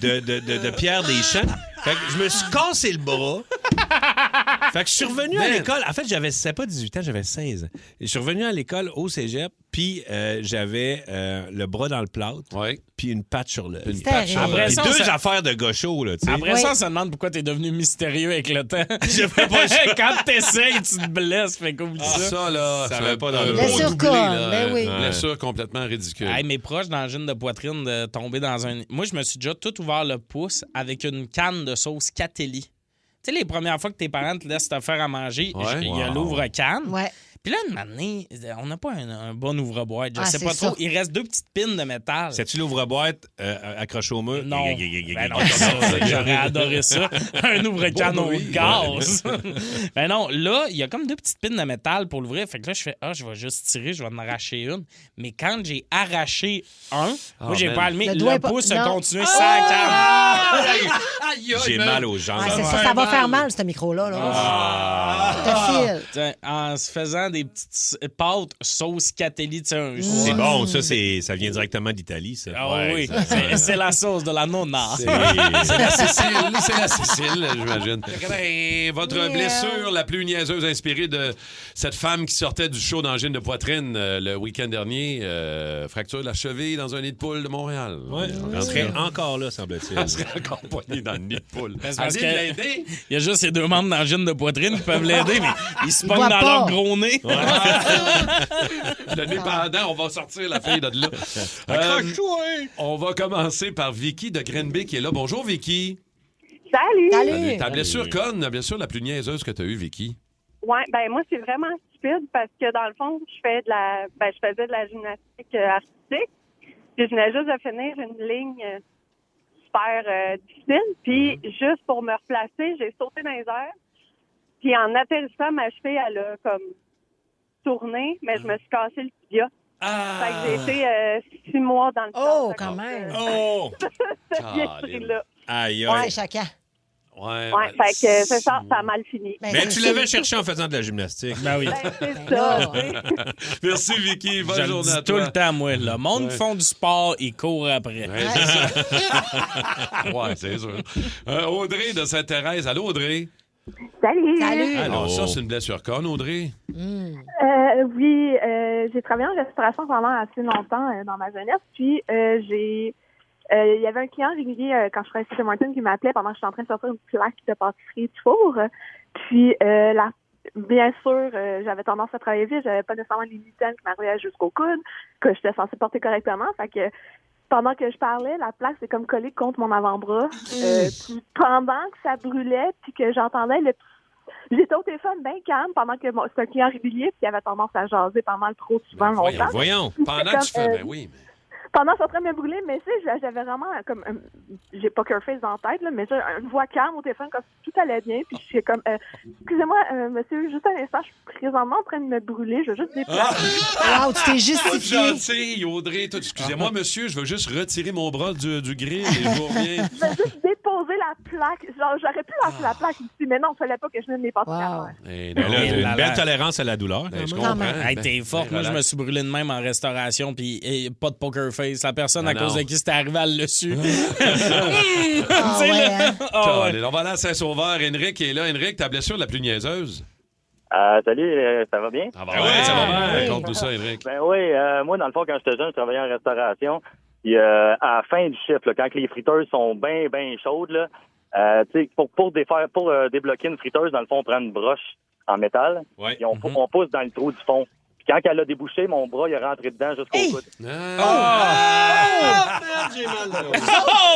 de Pierre Deschamps. Fait que je me suis cassé le bras. Fait que je suis revenu à l'école. En fait, c'était pas 18 ans, j'avais 16 ans. Je suis revenu à l'école au cégep, puis j'avais le bras dans le plâtre, puis une patte sur le... Puis deux affaires de gaucho, là, tu sais. Après ça, on se demande pourquoi t'es devenu mystérieux avec le temps. Quand t'essayes, tu te blesses, fait qu'oublie ça. Ça, là, ça va pas dans le blessure conne, ben oui. Blessure complètement ridicule. Hey, mes proches dans la gine de poitrine de tomber dans un... Moi, je me suis déjà tout ouvert le pouce avec une canne de sauce Catelli. Tu sais, les premières fois que tes parents te laissent te faire à manger, il y a l'ouvre-canne. Ouais. Puis là, une année, on n'a pas un bon ouvre-boîte. Je sais c'est pas trop. ça. Il reste 2 petites pines de métal. C'est-tu l'ouvre-boîte accroché au mur? Non. Ben non, j'aurais adoré ça. Un ouvre-canne au gaz. Ben non, là, il y a comme 2 petites pines de métal pour l'ouvrir. Fait que là, je fais, je vais juste tirer, je vais en arracher une. Mais quand j'ai arraché un, moi, j'ai pas allumé. Le pouce a continué sans canne. J'ai mal aux jambes. Ouais, c'est ça va faire mal, ce micro-là. Là. En se faisant des petites pâtes sauce Catelli. C'est bon, ça vient directement d'Italie, ça. Ah oui, c'est la sauce de la nonna. C'est la Sicile, j'imagine. Votre blessure la plus niaiseuse inspirée de cette femme qui sortait du show d'angine de poitrine le week-end dernier, fracture de la cheville dans un nid de poule de Montréal. Oui, elle serait encore là, semble-t-il. Elle serait encore poignée dans le nid de poule. Parce que il y a juste ces 2 membres d'angine de poitrine qui peuvent l'aider, mais ils se pognent dans leur gros nez. Ouais. Le nez pendant, on va sortir la fille de là. On va commencer par Vicky de Grenby qui est là. Bonjour, Vicky. Salut. Ta blessure conne, la blessure la plus niaiseuse que tu as eue, Vicky. Ouais, ben moi, c'est vraiment stupide parce que dans le fond, je faisais de la gymnastique artistique. Puis je venais juste de finir une ligne super difficile. Puis juste pour me replacer, j'ai sauté dans les airs. Puis en atterrissant, ma cheville, elle a comme tourné, mais je me suis cassé le tibia. Fait que j'ai été 6 mois dans le Oh, quand même! Oh! là. Aïe, aïe. Ouais, chacun. Ouais, fait que c'est ça a mal fini. Mais tu l'avais cherché en faisant de la gymnastique. Ben oui. C'est ça. Merci, Vicky. Bonne journée à toi. Tout le temps, moi. Le monde qui font du sport, ils courent après. Ouais, c'est ça. Ouais, c'est sûr. Audrey de Sainte-Thérèse. Allô, Audrey? Salut. Alors, ça, c'est une blessure conne, Audrey? Oui, j'ai travaillé en restauration pendant assez longtemps dans ma jeunesse. Puis, il y avait un client régulier quand je travaillais chez Tim Hortons qui m'appelait pendant que je suis en train de sortir une plaque de pâtisserie du four. Puis, bien sûr, j'avais tendance à travailler vite. J'avais pas nécessairement les mitaines qui m'arrivaient jusqu'au coude, que j'étais censée porter correctement. Fait que pendant que je parlais, la plaque s'est comme collée contre mon avant-bras. Puis pendant que ça brûlait, puis que j'entendais J'étais au téléphone bien calme pendant que c'était un client régulier puis il avait tendance à jaser pas mal trop souvent longtemps. Voyons. Pendant que tu fais, ben oui. Pendant que je suis en train de me brûler, mais tu sais, j'avais vraiment comme j'ai poker face dans la tête, là, mais j'ai une voix calme au téléphone comme si tout allait bien. Puis je suis comme excusez-moi, monsieur, juste un instant, je suis présentement en train de me brûler, je veux juste déplacer. Wow, tu t'es justifié. Gentil, Audrey. Excusez-moi, monsieur, je veux juste retirer mon bras du grill et je vous reviens. Je veux juste déposer la plaque. Genre, j'aurais pu lâcher la plaque ici, mais non, il fallait pas que je mette mes pattes à Une belle tolérance à la douleur. Je comprends. Hey, t'es forte. Moi, je me suis brûlé de même en restauration, puis pas de poker face. La personne à cause de qui c'était arrivé, elle l'a su. On va aller à Saint-Sauveur. Henrik est là. Henrik, ta blessure la plus niaiseuse? Salut, ça va bien? Ah ben ouais, ça va bien. Raconte-nous ça, Henrik. Ben oui, moi, dans le fond, quand j'étais jeune, je travaillais en restauration. Puis à la fin du chiffre, là, quand les friteuses sont bien chaudes, là, pour débloquer une friteuse, dans le fond, on prend une broche en métal. Ouais. Et on pousse dans le trou du fond. Puis quand elle a débouché, mon bras, il est rentré dedans jusqu'au coude. Merde, j'ai mal.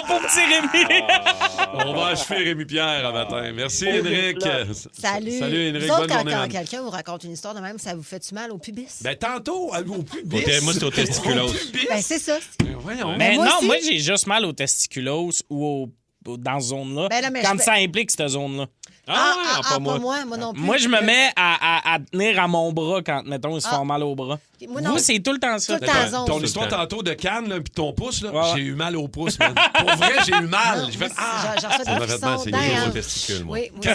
Pour petit Rémi! On va achever Rémi Pierre à matin. Merci, Henrik. Salut. Salut, Henrik. Vous autres, Bonne journée. quand quelqu'un vous raconte une histoire de même, ça vous fait-tu mal au pubis? Ben, tantôt, au pubis. Moi, c'est au testiculos. Ben, c'est ça. Voyons. Mais moi non, aussi. moi, j'ai juste mal au testiculos ou dans cette zone-là. Ben là, mais quand ça implique cette zone-là. Pas moi non plus. Moi, je me mets à tenir à mon bras quand, mettons, ils se font mal au bras. Moi, non. Vous, c'est tout le temps ça. Tout le temps zone. Ton histoire tantôt de canne, là, puis ton pouce, là, Ouais. j'ai eu mal au pouce, man. Pour vrai, j'ai eu mal. J'ai fait J'en reçois des frissons C'est dedans, toujours hein. au testicule, moi. Oui, moi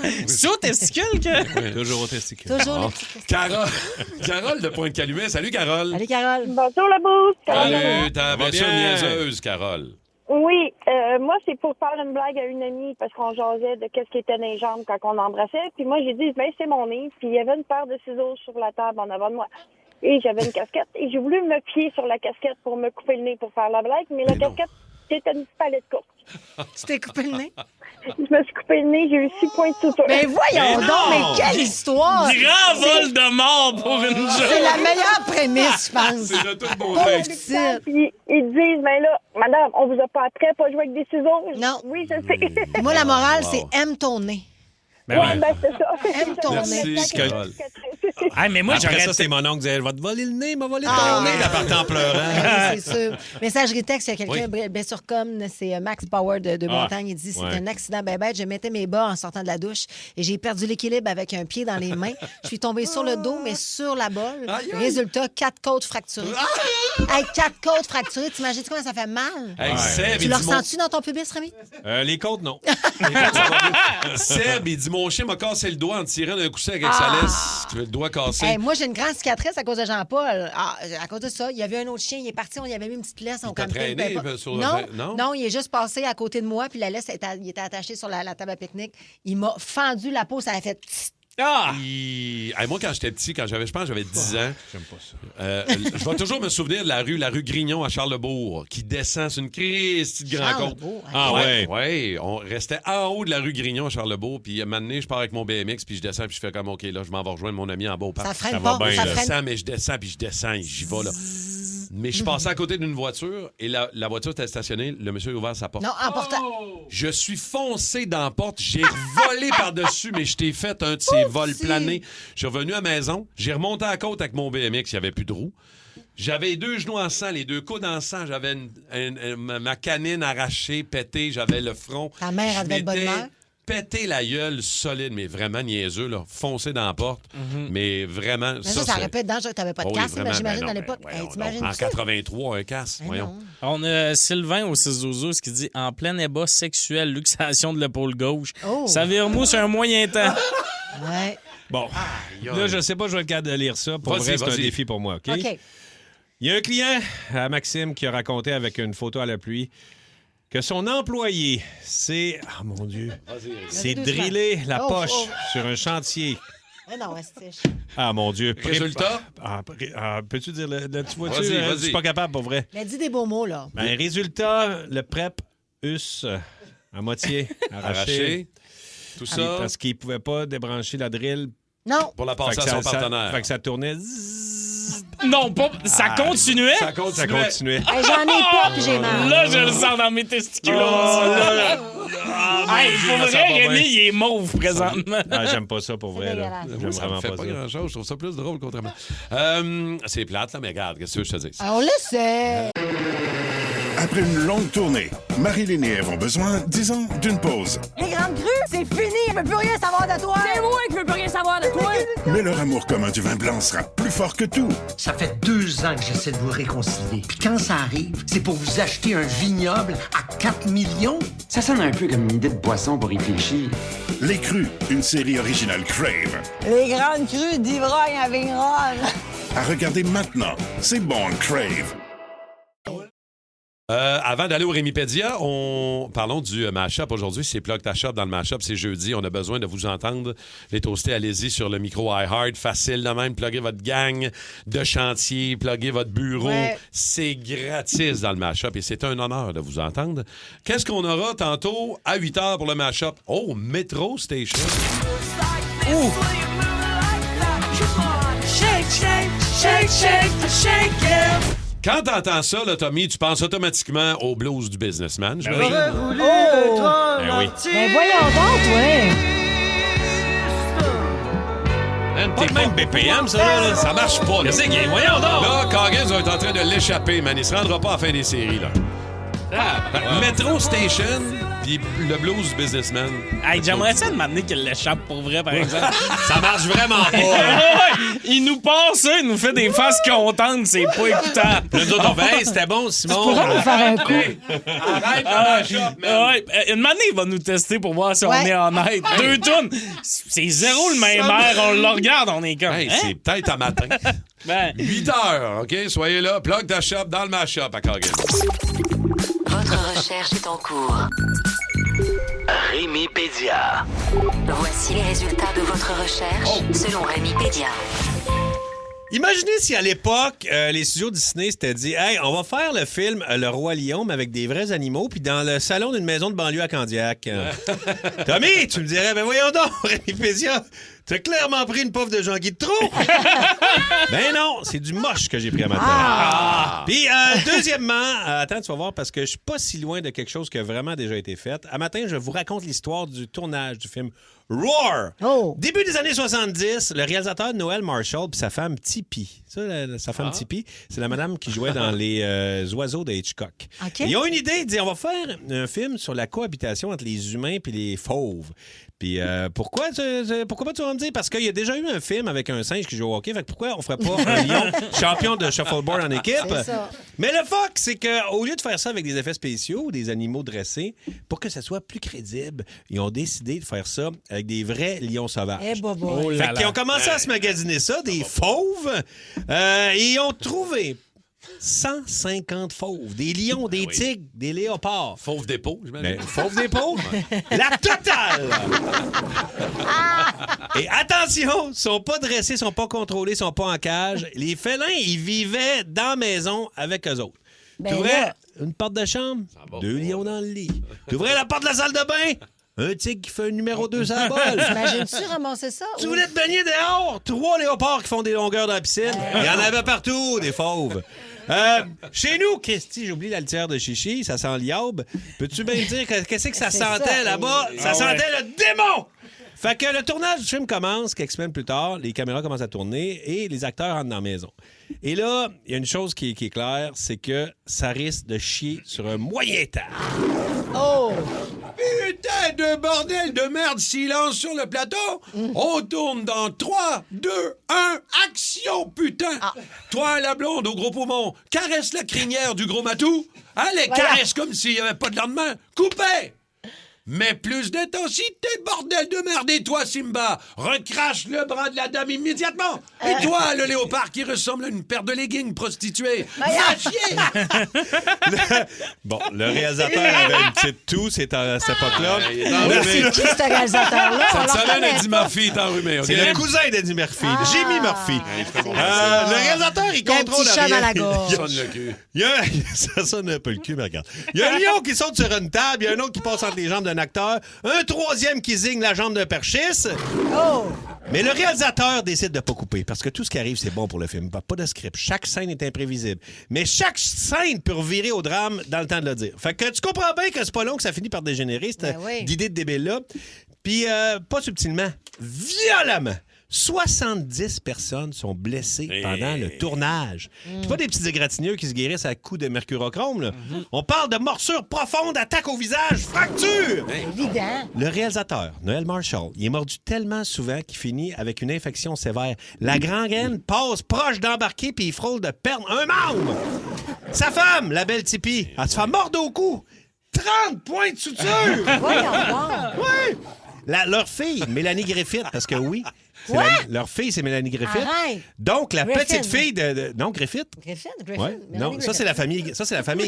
aussi. C'est au testicule que... Toujours au testicule. Toujours les petits testicules. Carole de Pointe-Calumet. Salut, Carole. Allez, Carole. Bonjour, le boost! Salut, ta va blessure bien. niaiseuse, Carole. Oui, moi, c'est pour faire une blague à une amie parce qu'on jasait de qu'est-ce qui était dans les jambes quand on embrassait. Puis moi, j'ai dit, ben, c'est mon nez. Puis il y avait une paire de ciseaux sur la table en avant de moi. Et j'avais une casquette. Et j'ai voulu me pied sur la casquette pour me couper le nez pour faire la blague. Mais la casquette, c'était une palette courte. Tu t'es coupé le nez? Je me suis coupé le nez, j'ai eu 6 points de suture. Mais voyons donc, mais quelle histoire! Grand vol de mort pour une C'est jeune. la meilleure prémisse, je pense. C'est de toute Pauvre beauté. petite. Puis ils disent, ben là, madame, on vous a pas appris à pas jouer avec des ciseaux? Non. Oui, je sais. Moi, la morale, Wow. c'est aime ton nez. Ben ouais. Ben, c'est ça. Aime ton nez. Merci, Carole. Ah, mais moi, Après j'aurais... ça, c'est mon oncle qui disait, va te voler le nez, m'a volé Ah, ton nez. ouais. Elle partait en pleurant. Oui, c'est sûr. Messagerie texte, il y a quelqu'un, blessure comme, c'est Max Power de Montagne. Il dit, c'était un accident ben bête. Je mettais mes bas en sortant de la douche et j'ai perdu l'équilibre avec un pied dans les mains. Je suis tombée sur le dos, mais sur la bolle. Résultat, 4 côtes fracturées. Hey, 4 côtes fracturées, t'imagines comment ça fait mal? Hey, Seb, Tu il le dit ressens-tu dans ton pubis, Rémi? Les côtes, non. Seb, il dit mon chien m'a cassé le doigt en tirant d'un coup sec avec sa laisse. Le doigt cassé. Hey, moi, j'ai une grande cicatrice à cause de Jean-Paul. À cause de ça, il y avait un autre chien, il est parti, on y avait mis une petite laisse. On t'a campait, traîné, ben, sur le- non, non? il est juste passé à côté de moi, puis la laisse, il était attaché sur la table à pique-nique. Il m'a fendu la peau, ça a fait... tss. Ah! Hey, moi, quand j'étais petit, je pense que j'avais 10 ans, J'aime pas ça. je vais toujours me souvenir de la rue Grignon à Charlesbourg, qui descend sur une crise de grand côte. Charlesbourg, hein. Ah ouais. Ouais, on restait en haut de la rue Grignon à Charlesbourg, puis à un moment donné, je pars avec mon BMX, puis je descends, puis je fais comme, OK, là, je m'en vais rejoindre mon ami en bas au parc. Ça freine va pas, bien, ça là. Je freine. descends, mais je descends, puis je descends, et j'y vais, là. Mais je passais à côté d'une voiture, et la voiture était stationnée, le monsieur a ouvert sa porte. Non, en portant... Je suis foncé dans la porte, j'ai volé par-dessus, mais je t'ai fait un de ces vols planés. Je suis revenu à la maison, j'ai remonté à la côte avec mon BMX, il n'y avait plus de roue. J'avais les 2 genoux en sang, les 2 coudes en sang, j'avais ma canine arrachée, pétée, j'avais le front. Ta mère, elle devait être bonne Je m'étais mère. pété la gueule solide, mais vraiment niaiseux, là, foncé dans la porte. Mais vraiment, Mais ça c'est- répète dangereux. T'avais pas de Oh, casque, oui, vraiment, j'imagine, ben dans non, l'époque. ben Hey, voyons t'imagines donc. En ça? 83, un casque, Ben voyons. non. On a Sylvain au 612 qui dit en plein ébat sexuel, luxation de l'épaule gauche. Oh. Ça vire mou sur un moyen temps. Ouais. Bon, là, je sais pas, je vais être capable de lire ça. Pour Vas-y, vrai, c'est un vas-y. défi pour moi, OK? OK. Il y a un client à Maxime qui a raconté avec une photo à la pluie que son employé, c'est... Ah, mon Dieu. C'est Vas-y, driller la Oh, poche oh. sur un chantier. Mais non, estiche. Ah, mon Dieu. Résultat? Peux-tu dire tu vois-tu? Vas-y, vas-y. Je suis pas capable, pour vrai. Mais dis des beaux mots, là. Ben, résultat, le PrEP us à moitié arraché. Tout Ah, ça parce qu'il pouvait pas débrancher la drill. Non. pour la Fait passer que à son ça- partenaire. Fait que ça tournait. Zzzz. Non, pas. Ça continuait? Ça Ça continuait. continuait. Hey, j'en ai pas, puis j'ai mal. Là, je le sens dans mes testicules. Oh, là, Hey, Dieu, pour là, vrai, ça va bien. Rémi, il est mauve présentement. Ah, j'aime pas ça pour vrai. Là. J'aime Moi, ça me vraiment fait pas pas ça. grand-chose. Je trouve ça plus drôle qu'autrement. C'est plate, là, mais regarde, qu'est-ce que je te dis? Ah, on le sait. Après une longue tournée, Marilyn et Ève ont besoin, disons, d'une pause. Les grandes crues, c'est fini. Je veux plus rien savoir de toi. C'est moi qui veux plus rien savoir de toi. Mais leur amour commun du vin blanc sera plus fort que tout. Ça fait 2 ans que j'essaie de vous réconcilier. Puis quand ça arrive, c'est pour vous acheter un vignoble à 4 millions. Ça sonne un peu comme une idée de boisson pour réfléchir. Les Crus, une série originale Crave. Les grandes crues d'ivrogne à Vigneronne. À regarder maintenant. C'est bon, Crave. Avant d'aller au Rémipédia, parlons du Mashup aujourd'hui. C'est Plug ta shop dans le Mashup. C'est jeudi. On a besoin de vous entendre. Les toastés, allez-y sur le micro iHeart. Facile de même. Pluguez votre gang de chantier. Pluguez votre bureau. Ouais. C'est gratis dans le Mashup et c'est un honneur de vous entendre. Qu'est-ce qu'on aura tantôt à 8 h pour le Mashup? Oh, Metro Station. Ouh! Quand t'entends ça, là, Tommy, tu penses automatiquement au blues du businessman. Ben oui. Oh! Ben oui. Ben voyons donc, toi. Pas le même BPM, ça, là. Ça marche pas. Qu'est-ce qu'il y a? Voyons donc! Là, Coggins va être en train de l'échapper, man. Il se rendra pas à la fin des séries, là. Metro Station, puis le blues du businessman. Hey, j'aimerais ça de m'amener qu'il l'échappe pour vrai, par exemple. Ça marche vraiment pas. Il nous passe ça, il nous fait des faces contentes, c'est pas écoutable. Puis nous autres, on fait, hey, c'était bon, Simon. Tu pourrais nous faire un coup. Arrête le Mashup, man. Ouais, une année, il va nous tester pour voir si on Ouais. est honnête. 2 tonnes, c'est zéro le même air. On le regarde, on est comme. Hey, hein? c'est peut-être à matin. Ben, 8 h, OK? Soyez là. Plug ta shop dans le Mashup à Coggins. Votre recherche est en cours. Rémipédia. Voici les résultats de votre recherche selon Rémipédia. Imaginez si à l'époque, les studios Disney s'étaient dit « Hey, on va faire le film Le Roi Lion, mais avec des vrais animaux, puis dans le salon d'une maison de banlieue à Candiac. » Tommy, tu me dirais « Ben voyons donc, Rémipédia, t'as clairement pris une puff de Jean-Guy de trop! » Ben non, c'est du moche que j'ai pris à matin. Puis, deuxièmement, attends, tu vas voir, parce que je suis pas si loin de quelque chose qui a vraiment déjà été fait. À matin, je vous raconte l'histoire du tournage du film Roar! Oh. Début des années 70, le réalisateur Noël Marshall puis sa femme Tippi. Ça, sa femme Tippi, c'est la madame qui jouait dans Les Oiseaux de Hitchcock. OK. Ils ont une idée, ils disent on va faire un film sur la cohabitation entre les humains et les fauves. Puis pourquoi pas tu vas me dire? Parce qu'il y a déjà eu un film avec un singe qui joue au hockey, fait que pourquoi on ferait pas un lion champion de shuffleboard en équipe? C'est ça. Mais le fuck, c'est qu'au lieu de faire ça avec des effets spéciaux ou des animaux dressés, pour que ça soit plus crédible, ils ont décidé de faire ça avec des vrais lions sauvages. Eh, bobo. oh là Fait qu'ils là. ont commencé à se magasiner ça, des fauves, et ils ont trouvé 150 fauves, des lions, des tigres, des léopards. Fauve dépôt, j'imagine. Mais fauve des pauvres, la totale! Et attention, ils sont pas dressés, ils sont pas contrôlés, ils sont pas en cage. Les félins, ils vivaient dans la maison avec eux autres. Ben Tu ouvrais là. une porte de chambre, 2 lions dans le lit. Tu ouvrais la porte de la salle de bain, un tigre qui fait un numéro 2 à la balle. T'imagines-tu ramasser ça? Tu voulais te baigner dehors, 3 léopards qui font des longueurs dans la piscine. Il y en avait partout, des fauves. Chez nous, Christy, j'oublie la litière de chichi, ça sent l'iaube. Peux-tu bien me dire qu'est-ce que ça C'est sentait ça. là-bas? Ça Ah sentait ouais. le démon! Fait que le tournage du film commence, quelques semaines plus tard, les caméras commencent à tourner et les acteurs rentrent dans la maison. Et là, il y a une chose qui est claire, c'est que ça risque de chier sur un moyen temps. Oh! Putain de bordel de merde, silence sur le plateau. On tourne dans 3, 2, 1, action, putain. Toi, la blonde au gros poumon, caresse la crinière du gros matou. Allez, Voilà. caresse comme s'il n'y avait pas de lendemain. Coupez. Mais plus d'intensité, bordel de merde. Et toi, Simba, recrache le bras de la dame immédiatement. Et toi, le léopard qui ressemble à une paire de leggings prostituées. Va chier. Bon, le réalisateur avait une petite toux, c'est à cette époque-là. C'est qui ce réalisateur-là? On Cette le semaine, reconnaît Eddie pas. Murphy est enrhumé, OK? C'est le cousin d'Eddie Murphy, Jimmy Murphy. ça. Le réalisateur, il Il y a un contrôle petit chat rien. dans la gorge. Il y a- Sonne le cul. il y a- ça sonne un peu le cul, mais regarde. Il y a un lion qui saute sur une table, il y a un autre qui passe entre les jambes d'un acteur, un troisième qui zigne la jambe d'un perchiste. Oh! Mais le réalisateur décide de pas couper parce que tout ce qui arrive, c'est bon pour le film. Pas de script. Chaque scène est imprévisible. Mais chaque scène peut revirer au drame dans le temps de le dire. Fait que tu comprends bien que c'est pas long que ça finit par dégénérer, cette idée de débile-là. Puis, pas subtilement, violemment. 70 personnes sont blessées pendant le tournage. C'est pas des petits égratignures qui se guérissent à coups de mercurochrome, là. On parle de morsures profondes, attaques au visage, fractures! Évident. Le réalisateur, Noel Marshall, il est mordu tellement souvent qu'il finit avec une infection sévère. La gangrène passe proche d'embarquer puis il frôle de perdre un membre. Sa femme, la belle Tippy, elle se fait mordre au cou. 30 points de suture! Oui! Leur fille, Mélanie Griffith, parce que oui, leur fille, c'est Mélanie Griffith. Arrête. Donc, la Griffin. petite fille de... Non, Griffith? Griffin? Ouais. Non, ça, c'est la famille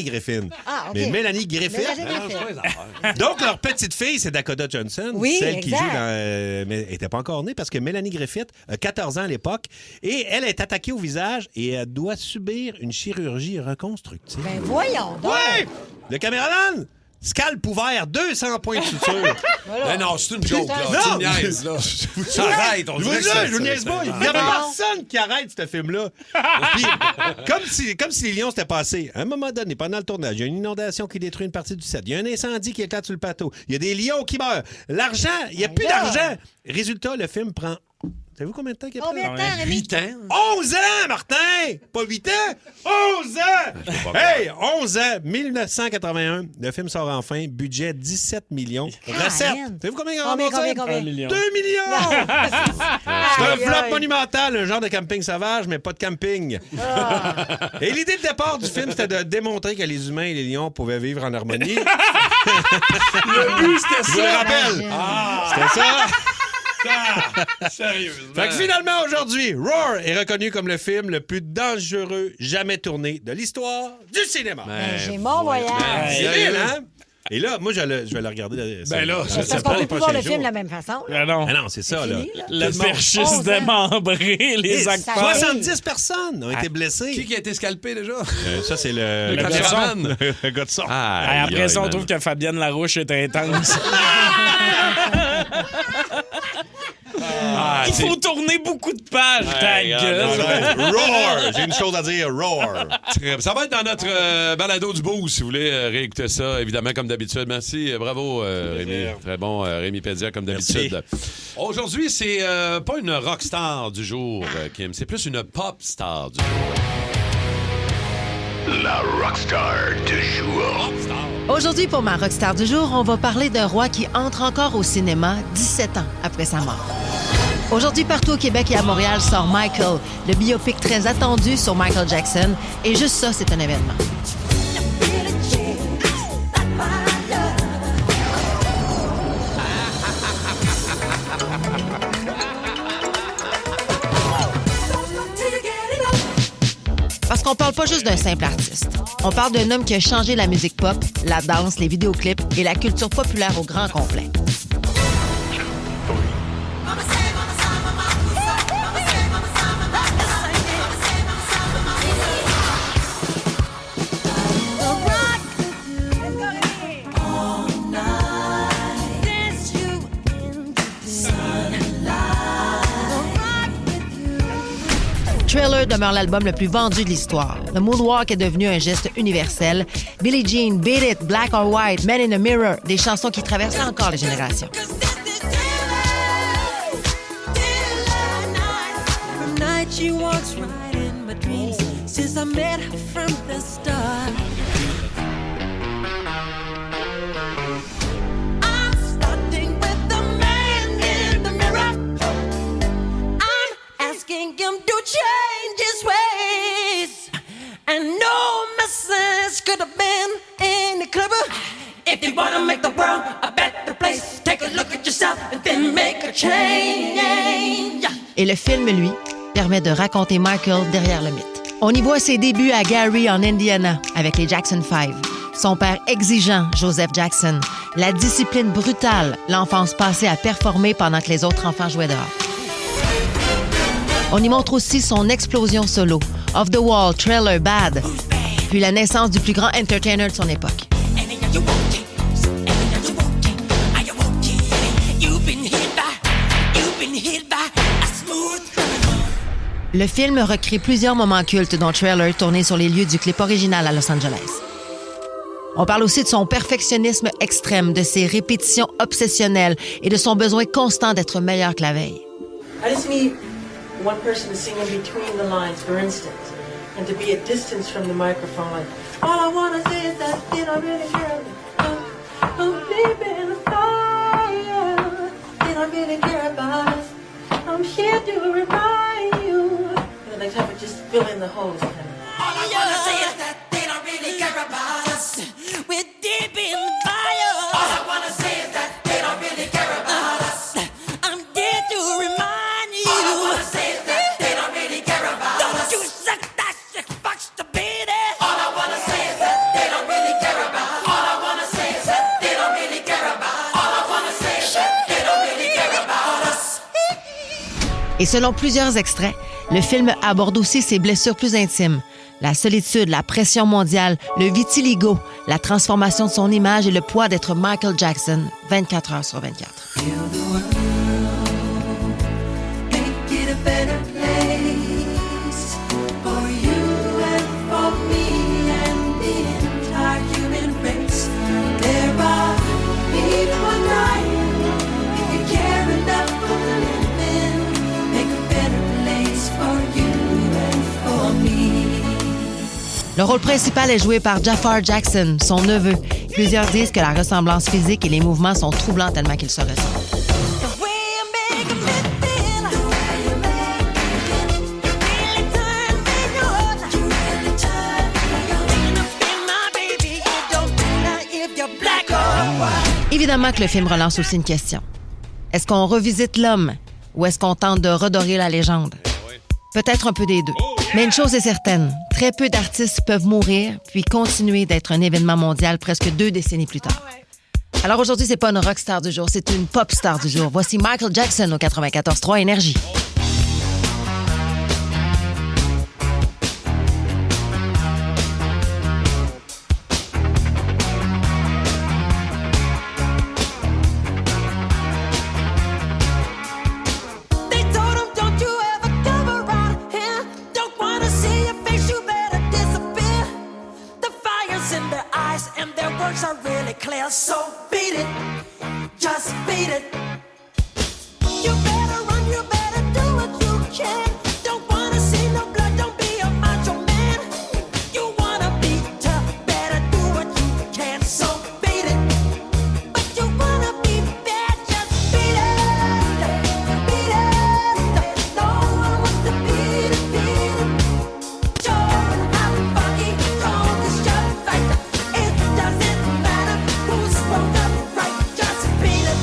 Griffin. Ah, OK. Mais Mélanie Griffith... Mélanie Griffith. Donc, leur petite fille, c'est Dakota Johnson, Oui, celle qui exact. joue dans... mais elle n'était pas encore née parce que Mélanie Griffith a 14 ans à l'époque et elle est attaquée au visage et elle doit subir une chirurgie reconstructive. Ben voyons donc. Oui! Le caméraman... Scalp ouvert, 200 points de suture. Mais non, c'est une joke, là. Non, Tu niaises, là. Ça Arrête, on dirait que je vous niaise pas. Il n'y a personne qui arrête ce film-là. Puis, comme si les lions s'étaient passés. À un moment donné, pendant le tournage, il y a une inondation qui détruit une partie du set. Il y a un incendie qui éclate sur le plateau. Il y a des lions qui meurent. L'argent, il n'y a plus d'argent. Résultat, le film prend... Savez-vous combien de temps qu'il a pris? Combien de temps, Rémi? 8 ans. 11 ans, Martin! Pas 8 ans! 11 ans! Hey, 11 ans! 1981. Le film sort enfin. Budget 17 millions. Recettes. Savez-vous combien il a ramassé? Combien? 2 millions! C'est un flop monumental, un genre de camping sauvage, mais pas de camping. Et l'idée de départ du film, c'était de démontrer que les humains et les lions pouvaient vivre en harmonie. Le but, c'était ça. Je vous le rappelle. C'était ça. Sérieusement. Fait que finalement, aujourd'hui, Roar est reconnu comme le film le plus dangereux jamais tourné de l'histoire du cinéma. Ben, j'ai mon voyage. C'est bien, hein? Et là, moi, je vais le regarder. Ben là, je Parce sais qu'on pas peut les plus voir prochains le film jours. de la même façon. Ah non. Ah non, c'est ça, là. Fini, là. Le perchiste 11 ans. démembré, les acteurs. 70 personnes ont été blessées. Qui a été scalpé déjà? Ça, c'est le gars de caméraman. Le gars de son. Après ça, on trouve que Fabienne Larouche est intense. Il faut tourner beaucoup de pages, ta gueule. Roar! J'ai une chose à dire, Roar! Ça va être dans notre balado du Boost, si vous voulez réécouter ça, évidemment, comme d'habitude. Merci, bravo, Rémi. Très bon, Rémi Pédia, comme d'habitude. Aujourd'hui, c'est pas une rockstar du jour, Kim, c'est plus une pop star du jour. La rockstar du jour. Aujourd'hui, pour ma rockstar du jour, on va parler d'un roi qui entre encore au cinéma 17 ans après sa mort. Aujourd'hui, partout au Québec et à Montréal sort Michael, le biopic très attendu sur Michael Jackson. Et juste ça, c'est un événement. Parce qu'on parle pas juste d'un simple artiste. On parle d'un homme qui a changé la musique pop, la danse, les vidéoclips et la culture populaire au grand complet. Thriller demeure l'album le plus vendu de l'histoire. Le moonwalk est devenu un geste universel. Billie Jean, Beat It, Black or White, Man in a Mirror, des chansons qui traversent encore les générations. Him to change his ways, and no message could have been any clearer. If you wanna make the world a better place, take a look at yourself and then make a change. Et le film, lui, permet de raconter Michael derrière le mythe. On y voit ses débuts à Gary en Indiana avec les Jackson 5. Son père exigeant, Joseph Jackson. La discipline brutale, l'enfance passée à performer pendant que les autres enfants jouaient dehors. On y montre aussi son explosion solo, Off the Wall, Thriller, Bad, puis la naissance du plus grand entertainer de son époque. Le film recrée plusieurs moments cultes dont Trailer tourné sur les lieux du clip original à Los Angeles. On parle aussi de son perfectionnisme extrême, de ses répétitions obsessionnelles et de son besoin constant d'être meilleur que la veille. I just need one person to sing in between the lines, for instance, and to be a distance from the microphone. Like, all I want to say is that they don't really care. I'm deep in the fire. They don't really care about us. I'm here to remind you. Like, have it just fill in the holes. All I want to say is that they don't really care about us. We're deep in the fire. All I want to say is that they don't really care about us. I'm here to remind you. All I want to say is that they don't really care about us. Don't you suck that shit, fucks the beat it. All I want to say is that they don't really care about. All I want to say is that they don't really care about. All I want to say is that they don't really care about us. Et selon plusieurs extraits, le film aborde aussi ses blessures plus intimes. La solitude, la pression mondiale, le vitiligo, la transformation de son image et le poids d'être Michael Jackson 24 heures sur 24. Le rôle principal est joué par Jafar Jackson, son neveu. Plusieurs disent que la ressemblance physique et les mouvements sont troublants tellement qu'ils se ressemblent. Évidemment que le film relance aussi une question. Est-ce qu'on revisite l'homme ou est-ce qu'on tente de redorer la légende? Peut-être un peu des deux. Mais une chose est certaine, très peu d'artistes peuvent mourir puis continuer d'être un événement mondial presque 2 décennies plus tard. Alors aujourd'hui, c'est pas une rockstar du jour, c'est une pop star du jour. Voici Michael Jackson au 94.3 Énergie. So beat it, just beat it. You better run, you better do what you can. Don't wanna see no blood, don't be a macho man. You wanna be tough, better do what you can. So beat it, but you wanna be bad, just beat it, beat it. No one wants to beat it, beat it. Sure, I'm funky, strong as your fighter. It doesn't matter who's wrong or right, just beat it.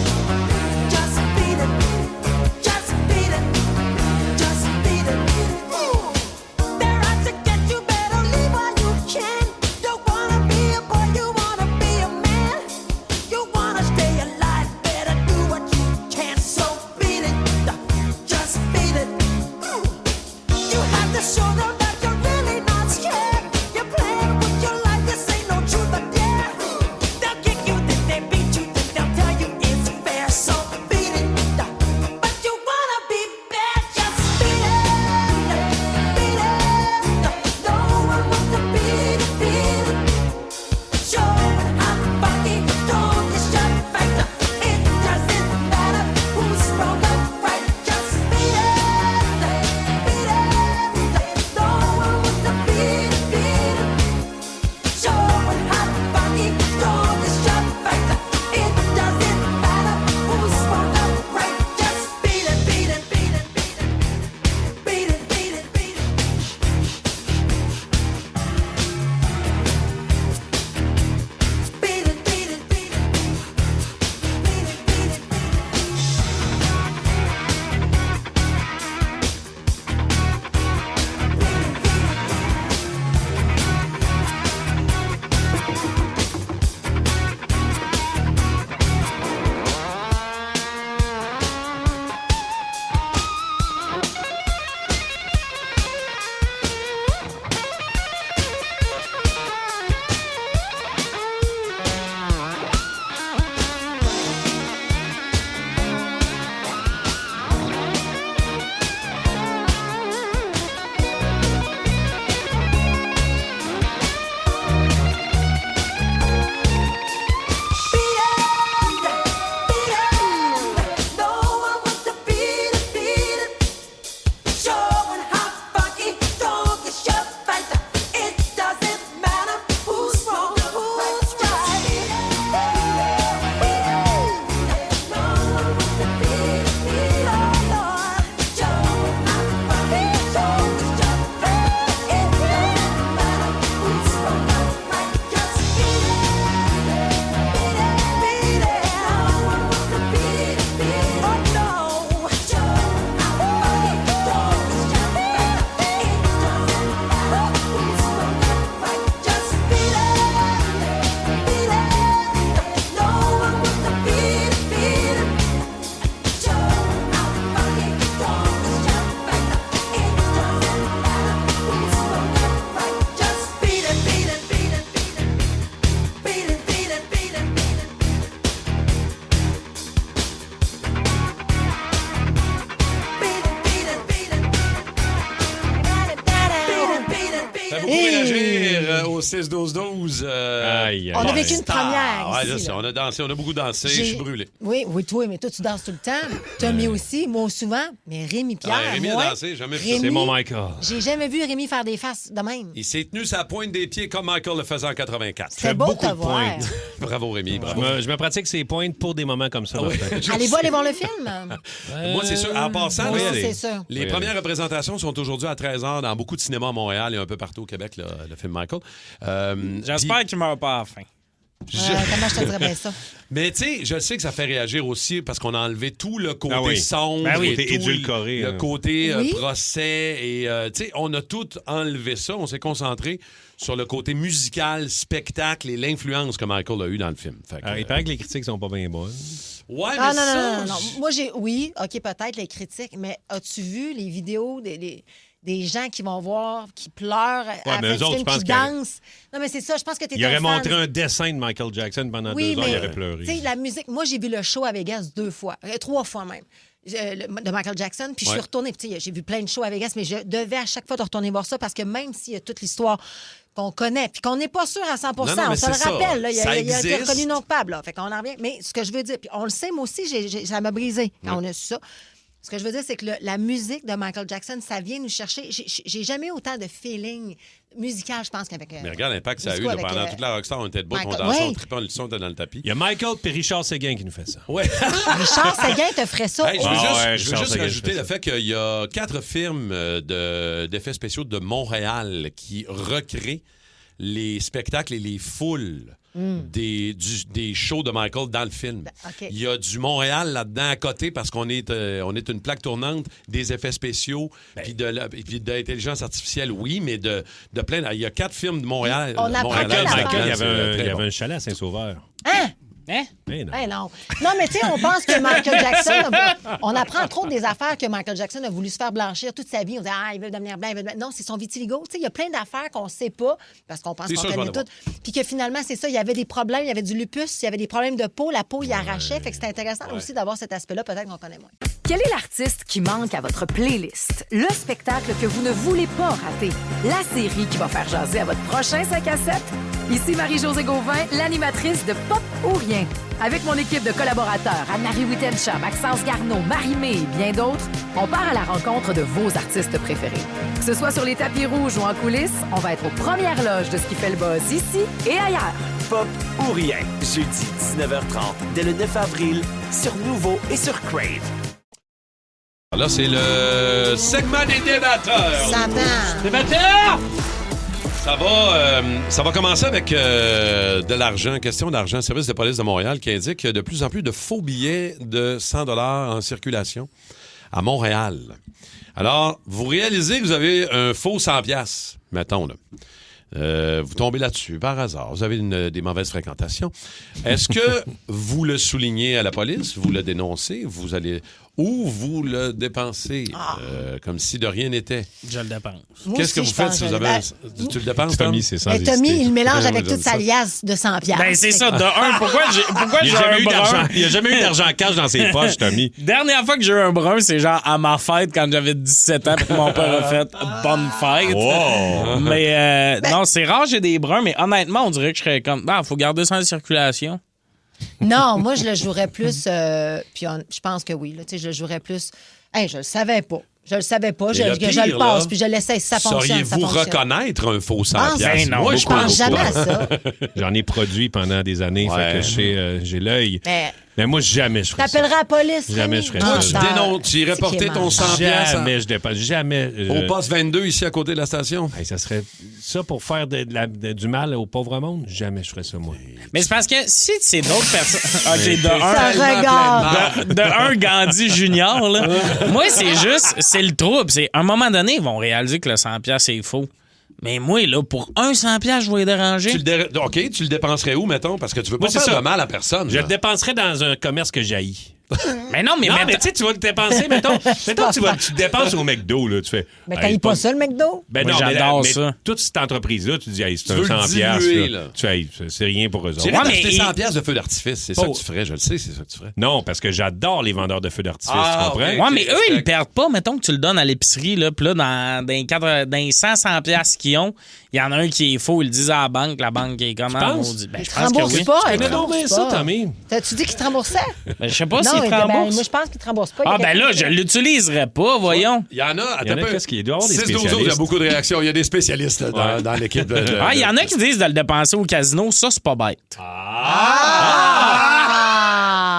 au 6-12-12. On a vécu une première Ouais, ici, là, là. on a dansé, on a beaucoup dansé. Je suis brûlé. Oui, toi, mais toi, tu danses tout le temps. Tommy aussi, moi souvent. Mais Rémi Pierre, Rémi moi, a dansé, jamais vu ça. Rémi, C'est mon Michael. j'ai jamais vu Rémi faire des faces de même. Il s'est tenu sa pointe des pieds comme Michael le faisait en 84. C'est beau de te voir. Bravo, Rémi. Bravo. Je me pratique ces pointes pour des moments comme ça. Allez-vous aller voir le film? Moi, c'est sûr. En passant, Moi là, aussi, c'est sûr. les premières représentations sont aujourd'hui à 13h dans beaucoup de cinémas à Montréal et un peu partout au Québec, le film Michael. J'espère qu'il ne meurt pas à la fin. Comment je te dirais bien ça? Mais tu sais, je sais que ça fait réagir aussi parce qu'on a enlevé tout le côté sombre, Ben oui, et tout édulcoré, le côté Oui. procès. Et tu sais, on a tout enlevé ça. On s'est concentré sur le côté musical, spectacle et l'influence que Michael a eu dans le film. Fait que, Il paraît que les critiques sont pas bien bonnes. Ouais, mais Ah ça... non. Moi, oui, OK, peut-être les critiques, mais as-tu vu les vidéos des gens qui vont voir, qui pleurent à la mais fin eux du autres, film, je pense qui qu'il y aurait- dansent? Non, mais c'est ça, je pense que tu Il aurait montré un dessin de Michael Jackson pendant 2 heures, il aurait pleuré. Tu sais, la musique, moi, j'ai vu le show à Vegas 2 fois, 3 fois même, de Michael Jackson, puis je suis retournée, puis tu sais, j'ai vu plein de shows à Vegas, mais je devais à chaque fois de retourner voir ça parce que même s'il y a toute l'histoire qu'on connaît, puis qu'on n'est pas sûr à 100 Non, on mais se le c'est ça. rappelle, là, il Ça a été existe. reconnu non coupable, là, fait qu'on en revient. Mais ce que je veux dire, puis on le sait, moi aussi, ça m'a brisé quand on a su ça. Ce que je veux dire, c'est que la musique de Michael Jackson, ça vient nous chercher. J'ai jamais eu autant de feeling musical, je pense, qu'avec. Mais regarde l'impact que ça a eu musical là, avec, pendant toute la Rockstar. On était debout, on Michael- dansait, Ouais. on tripait, on le son était dans le tapis. Il y a Michael et Richard Séguin qui nous fait ça. Ouais. Richard Séguin te ferait ça. Hey, je veux Ah juste, ouais, je veux Richard juste Séguin, rajouter je fais le fait qu'il y a 4 films d'effets spéciaux de Montréal qui recréent les spectacles et les foules des shows de Michael dans le film. OK. Il y a du Montréal là-dedans à côté parce qu'on est une plaque tournante des effets spéciaux puis de l'intelligence artificielle, oui, mais de plein... Il y a 4 films de Montréal. On apprend Montréal, plein Michael, d'affaires. il y avait très bon. un chalet à Saint-Sauveur. Hein? Hein? Eh non. Eh non. Non, mais tu sais, on pense que Michael Jackson... on apprend trop des affaires que Michael Jackson a voulu se faire blanchir toute sa vie. On dit, il veut devenir blanc, il veut devenir... Non, c'est son vitiligo. Tu sais, il y a plein d'affaires qu'on ne sait pas parce qu'on pense C'est qu'on sûr, connaît je vais tout. Puis que finalement, c'est ça, il y avait des problèmes, il y avait du lupus, il y avait des problèmes de peau, la peau, il arrachait. Fait que c'est intéressant aussi d'avoir cet aspect-là, peut-être qu'on connaît moins. Quel est l'artiste qui manque à votre playlist? Le spectacle que vous ne voulez pas rater? La série qui va faire jaser à votre prochain 5 à 7? Ici Marie-Josée Gauvin, l'animatrice de Pop ou Rien. Avec mon équipe de collaborateurs, Anne-Marie Wittencha, Maxence Garneau, Marie-Mé et bien d'autres, on part à la rencontre de vos artistes préférés. Que ce soit sur les tapis rouges ou en coulisses, on va être aux premières loges de ce qui fait le buzz ici et ailleurs. Pop ou Rien, jeudi 19h30, dès le 9 avril, sur Nouveau et sur Crave. Là, c'est le segment des débatteurs. Ça va. Débatteurs! Ça va commencer avec de l'argent, question d'argent. Service de police de Montréal qui indique de plus en plus de faux billets de 100 $ en circulation à Montréal. Alors, vous réalisez que vous avez un faux 100 $, mettons, là. Vous tombez là-dessus par hasard. Vous avez des mauvaises fréquentations. Est-ce que vous le soulignez à la police, vous le dénoncez, ou vous le dépensez comme si de rien n'était? Je le dépense. Qu'est-ce que vous faites si vous avez... Tu le dépenses, Tommy? C'est sans Mais Tommy, hésiter. il mélange avec J'aime toute sa ça. liasse de 100 $. Ben, c'est ça. De un, pourquoi Il j'ai n'y a, un jamais eu d'argent- brun? il y a jamais eu d'argent cash dans ses poches, Tommy. Dernière fois que j'ai eu un brun, c'est genre à ma fête quand j'avais 17 ans, puis mon père a fait bonne fête. Wow. Mais non, c'est rare, j'ai des bruns, mais honnêtement, on dirait que je serais comme, faut garder ça en circulation. Non, moi, je le jouerais plus. Puis je pense que oui. Là, je le jouerais plus. Hey, je le savais pas. Je le savais pas. Je Et le pire, passe, là, puis je l'essaie. Si ça fonctionne, ça Sauriez-vous fonctionne. reconnaître un faux 100 Ah, $? ben non, Moi, je pense jamais à ça. J'en ai produit pendant des années, fait que j'ai l'œil. Mais moi, jamais je ferais ça. t'appelleras la police. Jamais Rémi. je ferais Non, ça. Tu dénonces, tu irais porter ton 100 $. Jamais je dépense. Jamais. Au poste 22, ici, à côté de la station. Hey, ça serait ça pour faire du mal au pauvre monde? Jamais je ferais ça, moi. Mais c'est parce que si c'est d'autres personnes. OK, Ça regarde. de un Gandhi Junior, là. Moi, c'est le trouble. C'est à un moment donné, ils vont réaliser que le 100 $, c'est faux. Mais moi, là, pour un 100 $, je vais les déranger. OK, tu le dépenserais où, mettons? Parce que tu veux pas Moi, c'est faire ça. de mal à personne. Je là. le dépenserais dans un commerce que j'haïs. Mais non, mais tu sais, tu vas le dépenser, mettons tu te dépenses au McDo, là, tu fais... Mais hey, t'haïs pas ça, le McDo? Ben Moi, non, j'adore mais ça. toute cette entreprise-là, tu dis, hey, c'est Tu un veux le 100 diluer, $, là. Tu fais, hey, c'est rien pour eux autres. J'irais Ouais, d'acheter mais 100 $ de feux d'artifice. C'est ça que tu ferais, je le sais, c'est ça que tu ferais. Non, parce que j'adore les vendeurs de feux d'artifice, Ah, tu comprends? ok. Ouais, mais eux, ils perdent pas. Mettons que tu le donnes à l'épicerie, là, puis là, dans les 100 $, qu'ils ont, Il y en a un qui est faux, ils le disent à la banque est comment? penses? Ben, je te pense que rembourse oui. pas. Je connais donc bien ça, Tommy. T'as-tu dit qu'il te remboursait? Ben, je sais pas Non, s'il te rembourse. moi, je pense qu'il te rembourse pas. Il y a Ah, ben là, quelqu'un je l'utiliserais pas, voyons. Il y en a, Il y en a qu'est-ce qu'il doit y avoir des 6-12 autres, il y a spécialistes. beaucoup de réactions. Il y a des spécialistes là, dans l'équipe. Ah, il y en a qui disent de le dépenser au casino, ça, c'est pas bête.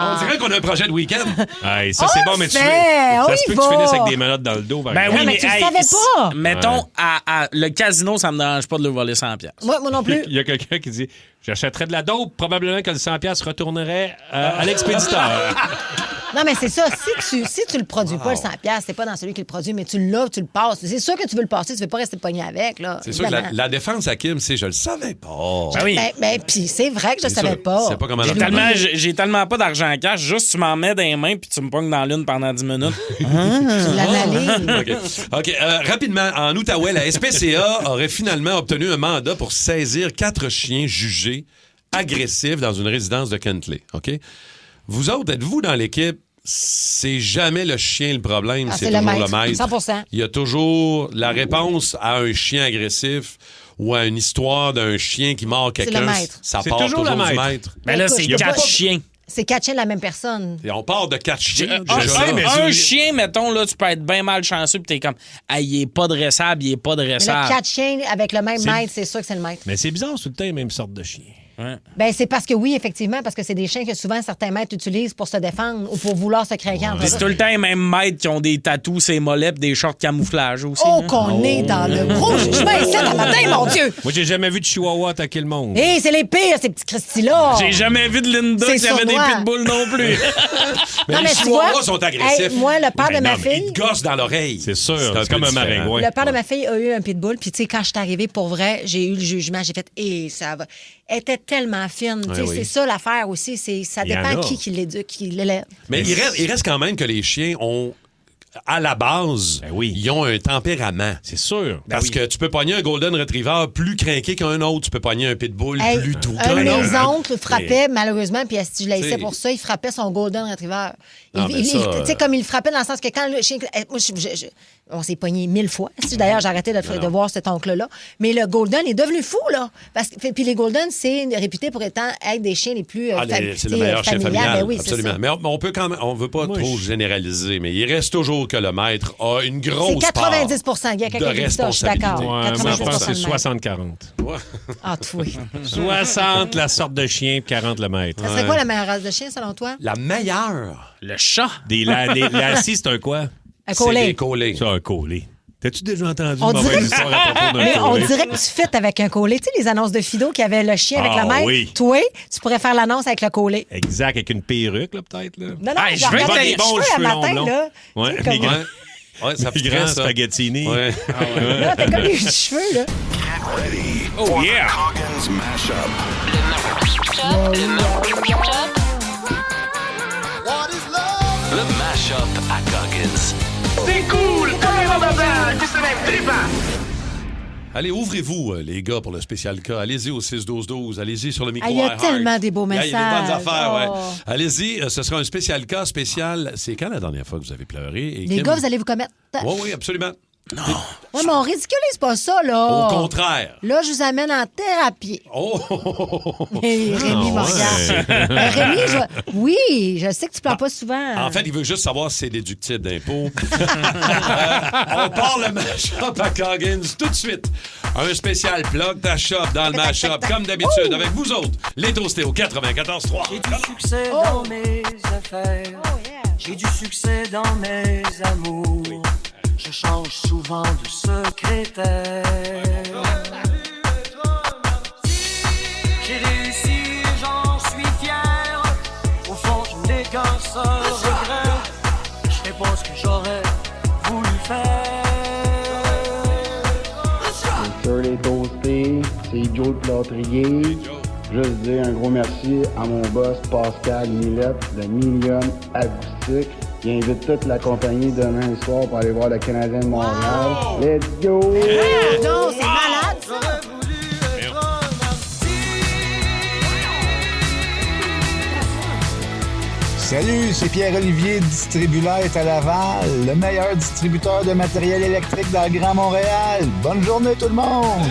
On dirait qu'on a un projet de week-end. Hey, ça, c'est bon, mais ça se peut que tu finisses avec des menottes dans le dos. Par Ben exemple. oui, mais tu le savais pas. Mettons, à le casino, ça me dérange pas de le voler 100$. Moi non plus. Il y a quelqu'un qui dit j'achèterais de la dope, probablement que le 100$ retournerait à l'expéditeur. Non, mais c'est ça. Si tu le produis pas, le 100$, c'est pas dans celui qui le produit, mais tu l'as, tu le passes. C'est sûr que tu veux le passer, tu veux pas rester pogné avec, là. C'est sûr que la défense à Kim, c'est je le savais pas. Ben oui. Ben, puis c'est vrai que je savais pas. C'est pas comment J'ai tellement pas d'argent en cash, juste tu m'en mets dans les mains puis tu me pognes dans l'une pendant 10 minutes. Tu l'analyses. OK. Rapidement, en Outaouais, la SPCA aurait finalement obtenu un mandat pour saisir 4 chiens jugés agressifs dans une résidence de Kentley. OK? Vous autres, êtes-vous dans l'équipe? C'est jamais le chien le problème, c'est toujours le maître. 100%. Il y a toujours la réponse à un chien agressif ou à une histoire d'un chien qui mord quelqu'un. le maître. Ça C'est part toujours toujours le du maître. maître. Mais là, c'est Écoute, 4 chiens. C'est 4 chiens de la même personne. Et on part de 4 chiens. Un chien, mettons, là, tu peux être bien malchanceux puis t'es comme, ah, il est pas dressable, il est pas Mais là, dressable. 4 chiens avec le même maître, c'est sûr que c'est le maître. Mais c'est bizarre, c'est tout le temps les mêmes sortes de chiens. Ben, c'est parce que oui, effectivement, parce que c'est des chiens que souvent certains maîtres utilisent pour se défendre ou pour vouloir se craquer entre Puis eux. c'est tout le temps les mêmes maîtres qui ont des tatous, ses mollets pis des shorts camouflage aussi. Oh, hein. qu'on est dans le gros jugement ici le matin, mon Dieu! Moi, j'ai jamais vu de chihuahua attaquer le monde. Hé, c'est les pires, ces petits Christy-là! J'ai jamais vu de Linda C'est qui avait des sournois. pitbulls non plus. Mais Non, les mais tu chihuahuas vois, sont agressifs. hey, moi, le père de ma non, mais fille- ils te gossent dans l'oreille. C'est sûr, un c'est comme peu un différent. maringouin. Le père de ma fille a eu un pitbull, puis tu sais, quand je suis arrivée, pour vrai, j'ai eu le jugement, j'ai fait, ça va. Elle était tellement fine. Tu sais, oui. c'est ça l'affaire aussi, ça Il y en dépend a. qui l'éduque, qui l'élève. Mais il reste quand même que les chiens ont, à la base, ils ont un tempérament. C'est sûr. Parce que tu peux pogner un Golden Retriever plus crinqué qu'un autre. Tu peux pogner un Pitbull Hey, plus doux un qu'un de autre. mes oncles frappait, malheureusement, puis si je l'ai T'sais. laissé pour ça, il frappait son Golden Retriever. Non, mais ça, Tu sais, comme il le frappait dans le sens que quand le chien. Moi, on s'est pogné 1000 fois. D'ailleurs, j'ai arrêté de voir cet oncle-là. Mais le Golden est devenu fou, là. Puis les Golden, c'est réputé pour être des chiens les plus. C'est le meilleur chien familial. Ben oui, absolument. c'est ça. Mais on peut quand même, on veut pas trop généraliser, mais il reste toujours que le maître a une grosse C'est 90 part Il y a quelqu'un de qui dit ça, je suis d'accord. responsabilité. Moi, je pense que c'est 90% 60-40. Ah, oui. 60 la sorte de chien, 40 le maître. Ça serait quoi la meilleure race de chien, selon toi? La meilleure. Le chat. Lassie, c'est un quoi? Un collet. C'est des collés. C'est un collet. T'as-tu déjà entendu On une dirait, mauvaise histoire à propos d'un mais on collet? dirait que tu fites avec un collet. Tu sais, les annonces de Fido qui avaient le chien avec Ah, la mère. oui. Toi, tu pourrais faire l'annonce avec le collet. Exact, avec une perruque, là, peut-être. Là. Non, Hey, je je veux regardais que les t'aies des bons cheveux un cheveux matin, longs, là. Ouais, Tu sais, les comme- grands, Ouais, ça les fait grands ça. spaghettini. Ouais. Là, t'as comme les cheveux, là. Oh, yeah! Coggins Mashup. Le Mashup à Coggins. C'est cool! Comme les Robert, qui se lève trippant. Allez, ouvrez-vous, les gars, pour le spécial cas. Allez-y au 6-12-12. Allez-y sur le micro. Ah, il y a iHeart. tellement des beaux Il y a des bonnes messages. affaires, ouais. Oh. Allez-y, ce sera un spécial cas spécial. C'est quand la dernière fois que vous avez pleuré? Et Les Kim? gars, vous allez vous commettre. Oui, oui, absolument. Ouais, mais on ridiculise pas ça, là. Au contraire. Là, je vous amène en thérapie. Oh! Et Rémi me regarde. Ben, Rémi, oui, je sais que tu pleures pas souvent. En fait, il veut juste savoir si c'est déductible d'impôt. On part le mash-up à Coggins tout de suite. Un spécial plug ta shop dans le mash-up, comme d'habitude, avec vous autres, les toastés au 94.3. J'ai du succès dans mes affaires. J'ai du succès dans mes amours. Je change souvent de secrétaire. J'ai réussi et j'en suis fier. Au fond, je n'ai qu'un seul regret. Je fais pas ce que j'aurais voulu faire. Sur les toastés, c'est Joe le plâtrier. Juste dire un gros merci à mon boss Pascal Millette de Million Acoustique qui invite toute la compagnie demain soir pour aller voir le Canadien de Montréal. Let's go! Non, c'est malade, ça. Salut, c'est Pierre-Olivier Distribulette à Laval, le meilleur distributeur de matériel électrique dans le Grand Montréal. Bonne journée tout le monde!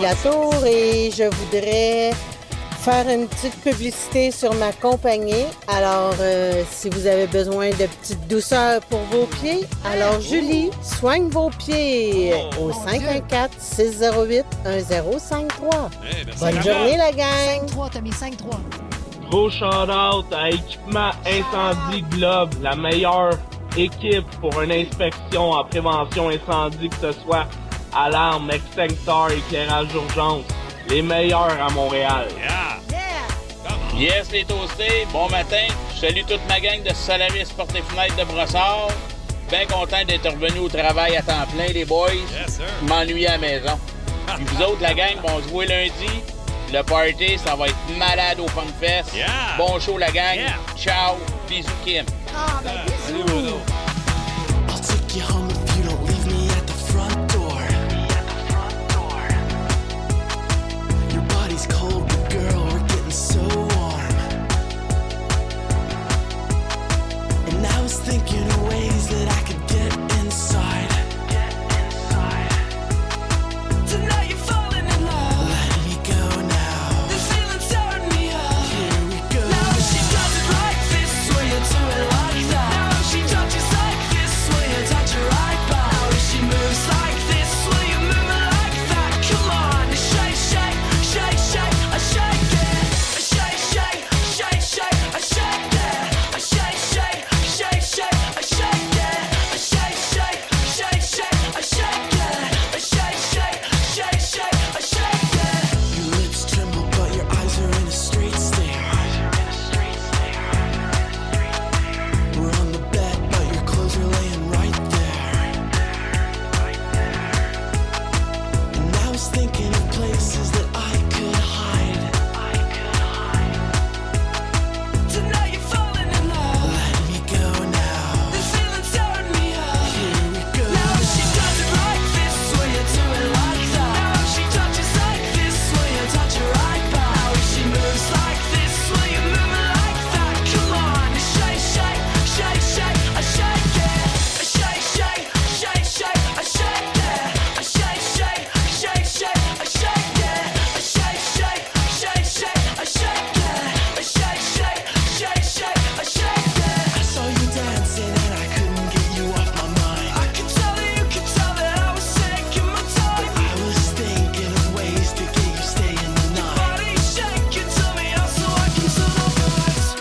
Latour et je voudrais faire une petite publicité sur ma compagnie. Alors, si vous avez besoin de petites douceurs pour vos pieds, alors Julie soigne vos pieds au 514-608-1053. Bonne journée, la gang! 5-3, t'as mis 5-3. Gros shout-out à Équipement Incendie Globe, la meilleure équipe pour une inspection en prévention incendie, que ce soit alarme, extincteur, éclairage d'urgence. Les meilleurs à Montréal. Yes, les toastés, bon matin. Je salue toute ma gang de Solaris Portes et Fenêtres de Brossard. Bien content d'être revenu au travail à temps plein, les boys. Yes, sir. M'ennuyer à la maison. Puis vous autres, la gang, on se voit lundi. Le party, ça va être malade au FunFest. Yeah. Bon show, la gang. Yeah. Ciao. Bisous, Kim. Ah, ben bisous! I'll take you home if you don't leave me at the front door. Your body's cold, but girl, we're getting so warm. And I was thinking of ways that I could get inside. Tonight you're falling in love. Let me go now. This feeling's tearing me up. Here we go. Now she does it like this, will you do it like that? Now she touches like this, will you touch her right back? Now she moves like this, will you move it like that? Come on, shake, shake, shake, shake, I shake it. Shake, shake, shake, shake, I shake it. Shake, shake, shake, shake, I shake it. Shake, shake, shake, shake, I shake it. Shake, shake, shake, shake, I shake it. Your lips tremble, but your eyes are in a straight stare. We're on the bed, but your clothes are laying right there. And I was thinking of places that I could hide. Tonight you're falling in love. Let me go now. This feeling's tearing me up. Here we go. Now she does it like this, will you do it like that? Now she touches like this, will you touch her right back? Now she moves like this, will you move it like that? Come on, shake, shake, shake, shake, I shake it. Shake, shake, shake, shake, I shake it. Shake, shake, shake, shake, I shake it. Shake, shake, shake, shake, I shake it. Shake, shake, shake, shake, I shake it. I saw you dancing and I couldn't get you off my mind. I could tell that you could tell that I was taking my time. I was thinking of ways to get you staying the night. Body shaking, tell me how so I can tell the vibes.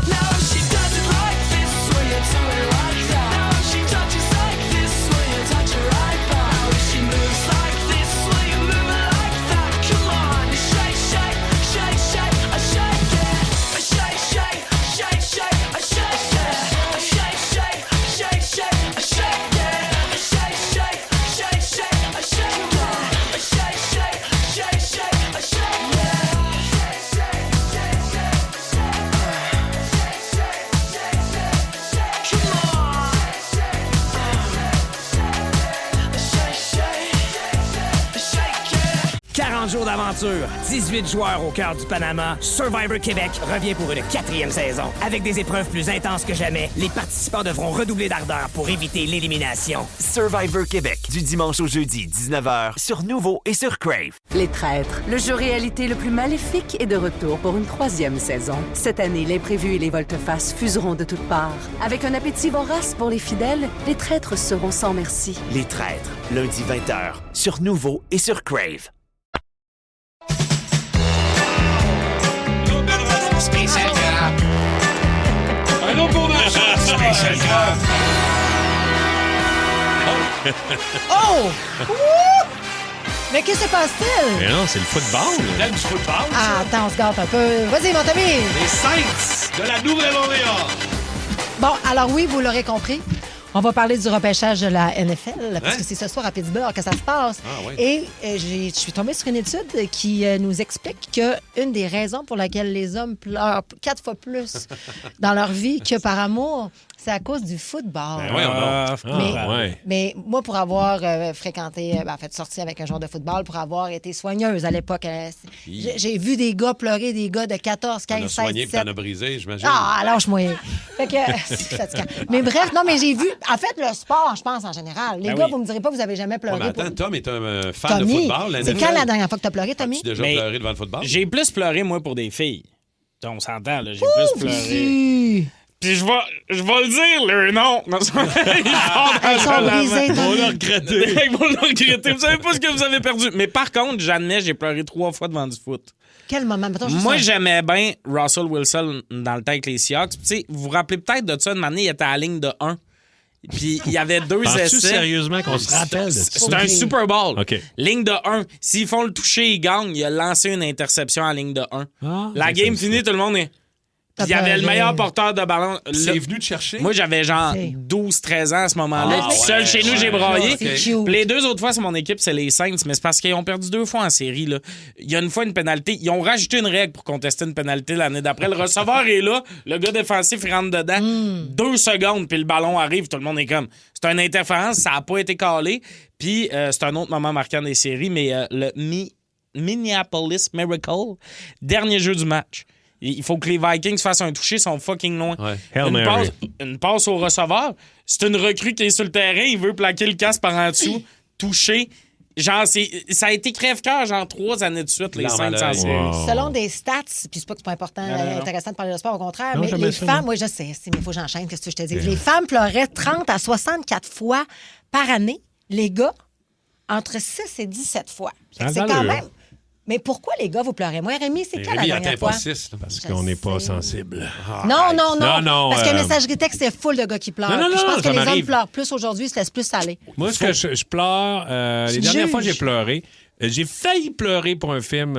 Now she does it like this, will you do it like that? Now she touches like this, will you touch her right back? Now she moves like this, will you move it like that? Come on, shake, shake, shake, shake, I shake it. Shake, shake, shake, shake, I shake it. Shake, shake, shake, shake, I shake it. Shake, shake, shake, shake, I shake it. Shake, shake, shake, shake, I shake it. 40 jours d'aventure, 18 joueurs au cœur du Panama, Survivor Québec revient pour une 4e saison. Avec des épreuves plus intenses que jamais, les participants devront redoubler d'ardeur pour éviter l'élimination. Survivor Québec, du dimanche au jeudi, 19h, sur Nouveau et sur Crave. Les Traîtres, le jeu réalité le plus maléfique est de retour pour une 3e saison. Cette année, l'imprévu et les volte-face fuseront de toutes parts. Avec un appétit vorace pour les fidèles, les traîtres seront sans merci. Les Traîtres, lundi 20h, sur Nouveau et sur Crave. Spécial gras. Un autre bon match. Spécial gras. Oh! Wouh! Mais qu'est-ce qui se passe-t-il? Mais non, c'est le football. C'est du football. Ah, attends, on se gâte un peu. Vas-y, mon ami. Les Saints de la Nouvelle-Orléans. Bon, alors oui, vous l'aurez compris. On va parler du repêchage de la NFL, parce que c'est ce soir à Pittsburgh que ça se passe. Ah, oui. Et je suis tombée sur une étude qui nous explique qu'une des raisons pour laquelle les hommes pleurent 4 fois plus dans leur vie que par amour, c'est à cause du football. Mais moi, pour avoir fréquenté, en fait, sorti avec un joueur de football, pour avoir été soigneuse à l'époque, j'ai vu des gars pleurer, des gars de 14, 15, 16, 17. T'en as soigné et t'en as brisé, j'imagine. Ah, lâche-moi. Fait que c'est fatigant. Mais bref, non, mais j'ai vu, En fait, le sport, je pense, en général. Les gars, vous me direz pas que vous avez jamais pleuré. Mais attends, Tom est un fan de Tommy, football. c'est quand la dernière fois que tu as pleuré, Tommy? As-tu déjà pleuré devant le football? J'ai plus pleuré, moi, pour des filles. On s'entend, là. J'ai plus pleuré. Puis je vais le dire, le nom. Ils vont le regretter. Ils vont le regretter. Vous savez pas ce que vous avez perdu. Mais par contre, j'admets, j'ai pleuré 3 fois devant du foot. Quel moment? Mettons, Moi, j'aimais bien Russell Wilson dans le temps avec les Seahawks. Tu sais, vous vous rappelez peut-être de ça, une année, il était à la ligne de 1. Puis il y avait 2 essais. Penses-tu sérieusement qu'on se rappelle de ça? C'est un Super Bowl. OK. Ligne de 1. S'ils font le toucher, ils gagnent. Il a lancé une interception en ligne de 1. La game finie, tout le monde est... Il y avait le meilleur porteur de ballon. C'est venu te chercher? Moi, j'avais genre 12-13 ans à ce moment-là. Seul chez nous, j'ai braillé. Puis les 2 autres fois, c'est mon équipe, c'est les Saints. Mais c'est parce qu'ils ont perdu 2 fois en série. Là. Il y a une fois une pénalité. Ils ont rajouté une règle pour contester une pénalité l'année d'après. Le receveur est là. Le gars défensif, il rentre dedans. 2 secondes, puis le ballon arrive. Tout le monde est comme... C'est une interférence. Ça n'a pas été calé. Puis c'est un autre moment marquant des séries. Mais le Minneapolis Miracle, dernier jeu du match. Il faut que les Vikings fassent un toucher, ils sont fucking loin. Ouais. Une passe au receveur. C'est une recrue qui est sur le terrain, il veut plaquer le casque par en dessous, toucher. Genre, ça a été crève-cœur, genre 3 années de suite, les Saints en série. Selon des stats, puis c'est pas que c'est pas important, intéressant de parler de sport, au contraire, mais les femmes, moi je sais, mais il faut que j'enchaîne, qu'est-ce que je te dis? Les femmes pleuraient 30 à 64 fois par année. Les gars, entre 6 et 17 fois. C'est quand même... Mais pourquoi les gars vous pleurez? Moi, Rémi, c'est quand la dernière fois? Parce qu'on n'est pas sensible. Non. Parce que la messagerie texte, c'est full de gars qui pleurent. Non, Puis je pense que les m'arrive. hommes pleurent plus aujourd'hui, se laissent plus aller. Moi, ce que je pleure, les dernières fois, j'ai pleuré. J'ai failli pleurer pour un film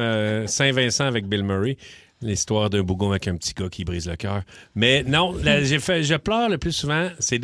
Saint-Vincent avec Bill Murray. L'histoire d'un bougon avec un petit gars qui brise le cœur. Mais non, je pleure le plus souvent, c'est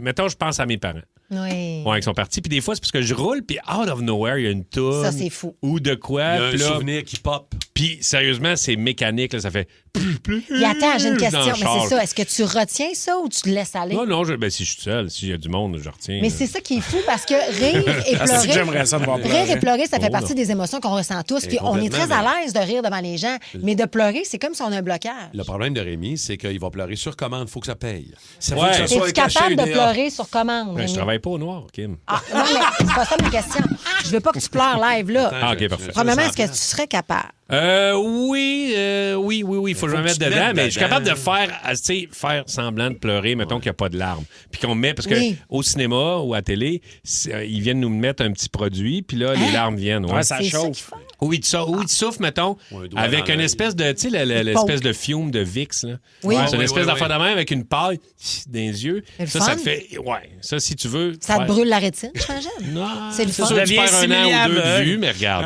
mettons, je pense à mes parents. Oui. Ouais, ils sont partis. Puis des fois, c'est parce que je roule, puis out of nowhere, il y a une toune. Ça, c'est fou. Ou de quoi. Il y a un puis là, souvenir qui pop. Puis sérieusement, c'est mécanique. Là, ça fait... Et attends, j'ai une question. Mais c'est ça. Est-ce que tu retiens ça ou tu te laisses aller? Non, si je suis seul, s'il y a du monde, je retiens. Mais c'est ça qui est fou parce que rire et pleurer. J'aimerais ça de voir pleurer. Rire et pleurer, ça fait partie des émotions qu'on ressent tous. Puis on est très à l'aise de rire devant les gens. Mais de pleurer, c'est comme si on a un blocage. Le problème de Rémi, c'est qu'il va pleurer sur commande. Il faut que ça paye. Ça Ouais. faut que ça soit Es-tu caché capable de une heure. pleurer sur commande? Je Rémi? travaille pas au noir, Kim. Ah, non, mais c'est pas ça ma question. Je veux pas que tu pleures live, là. Ah, OK, parfait. Premièrement, est-ce que tu serais capable? Oui. Il faut que je me mette dedans, mais je suis capable de faire semblant de pleurer, mettons qu'il n'y a pas de larmes. Puis qu'on met, parce qu'au cinéma ou à télé, ils viennent nous mettre un petit produit, puis là, les larmes viennent. Ouais, ça chauffe. Ou ils te soufflent, mettons, avec une espèce de, tu sais, l'espèce de fiume de Vicks, là. Oui. C'est une espèce d'affaire de même avec une paille dans les yeux. Ça te fait... Ouais, ça, si tu veux... Ça te brûle la rétine, j'imagine? Non, c'est le fun. sûr que tu perds 1 an ou 2 de vue, mais regarde,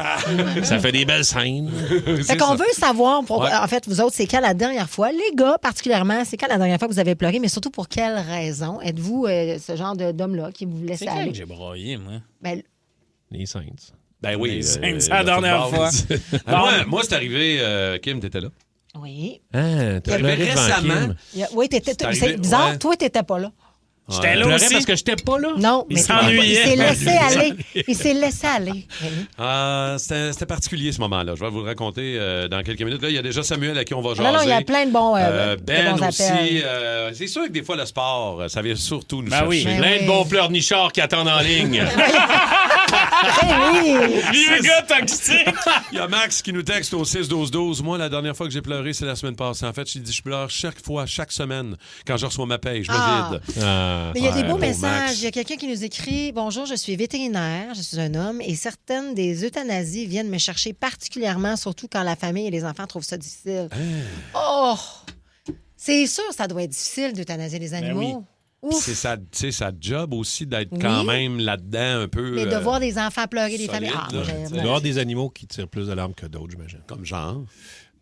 ça fait des belles scènes. Fait qu'on veut savoir, en fait, vous autres, c'est quand la dernière fois, les gars particulièrement, c'est quand la dernière fois que vous avez pleuré, mais surtout pour quelle raison? Êtes-vous ce genre d'homme-là qui vous laisse C'est aller? quand que j'ai braillé, moi? Ben, Les Saints. Ben oui. Les Saints, la dernière fois. Moi, c'est arrivé, Kim, t'étais là. oui. Ah, t'as pleuré devant récemment. Kim. Oui, c'est bizarre, ouais. toi, t'étais pas là. J'étais là Pleurais aussi. parce que j'étais pas là. Non, Il mais s'ennuyait. il s'est laissé aller. Il s'est laissé aller. Rémi. C'était particulier ce moment-là. Je vais vous le raconter dans quelques minutes. Là, il y a déjà Samuel à qui on va jaser. Non, il y a plein de bons, de Ben bons aussi. appels. C'est sûr que des fois, le sport, ça vient surtout nous Ben chercher. oui. Ben Plein oui. de bons pleurnichards qui attendent en ligne. Oui. Vieux gars toxique. Il y a Max qui nous texte au 6-12-12. Moi, la dernière fois que j'ai pleuré, c'est la semaine passée. En fait, j'ai dit je pleure chaque semaine quand je reçois ma paye. Je me vide. Mais il y a des beaux beau messages. Max. Il y a quelqu'un qui nous écrit « Bonjour, je suis vétérinaire, je suis un homme et certaines des euthanasies viennent me chercher particulièrement, surtout quand la famille et les enfants trouvent ça difficile. Oh! C'est sûr, ça doit être difficile d'euthanasier les animaux. Ouf! C'est sa job aussi d'être quand même là-dedans un peu. Mais de voir des enfants pleurer, des solide, familles. Ah, là, moi, Il doit y avoir des animaux qui tirent plus de larmes que d'autres, j'imagine. Comme genre.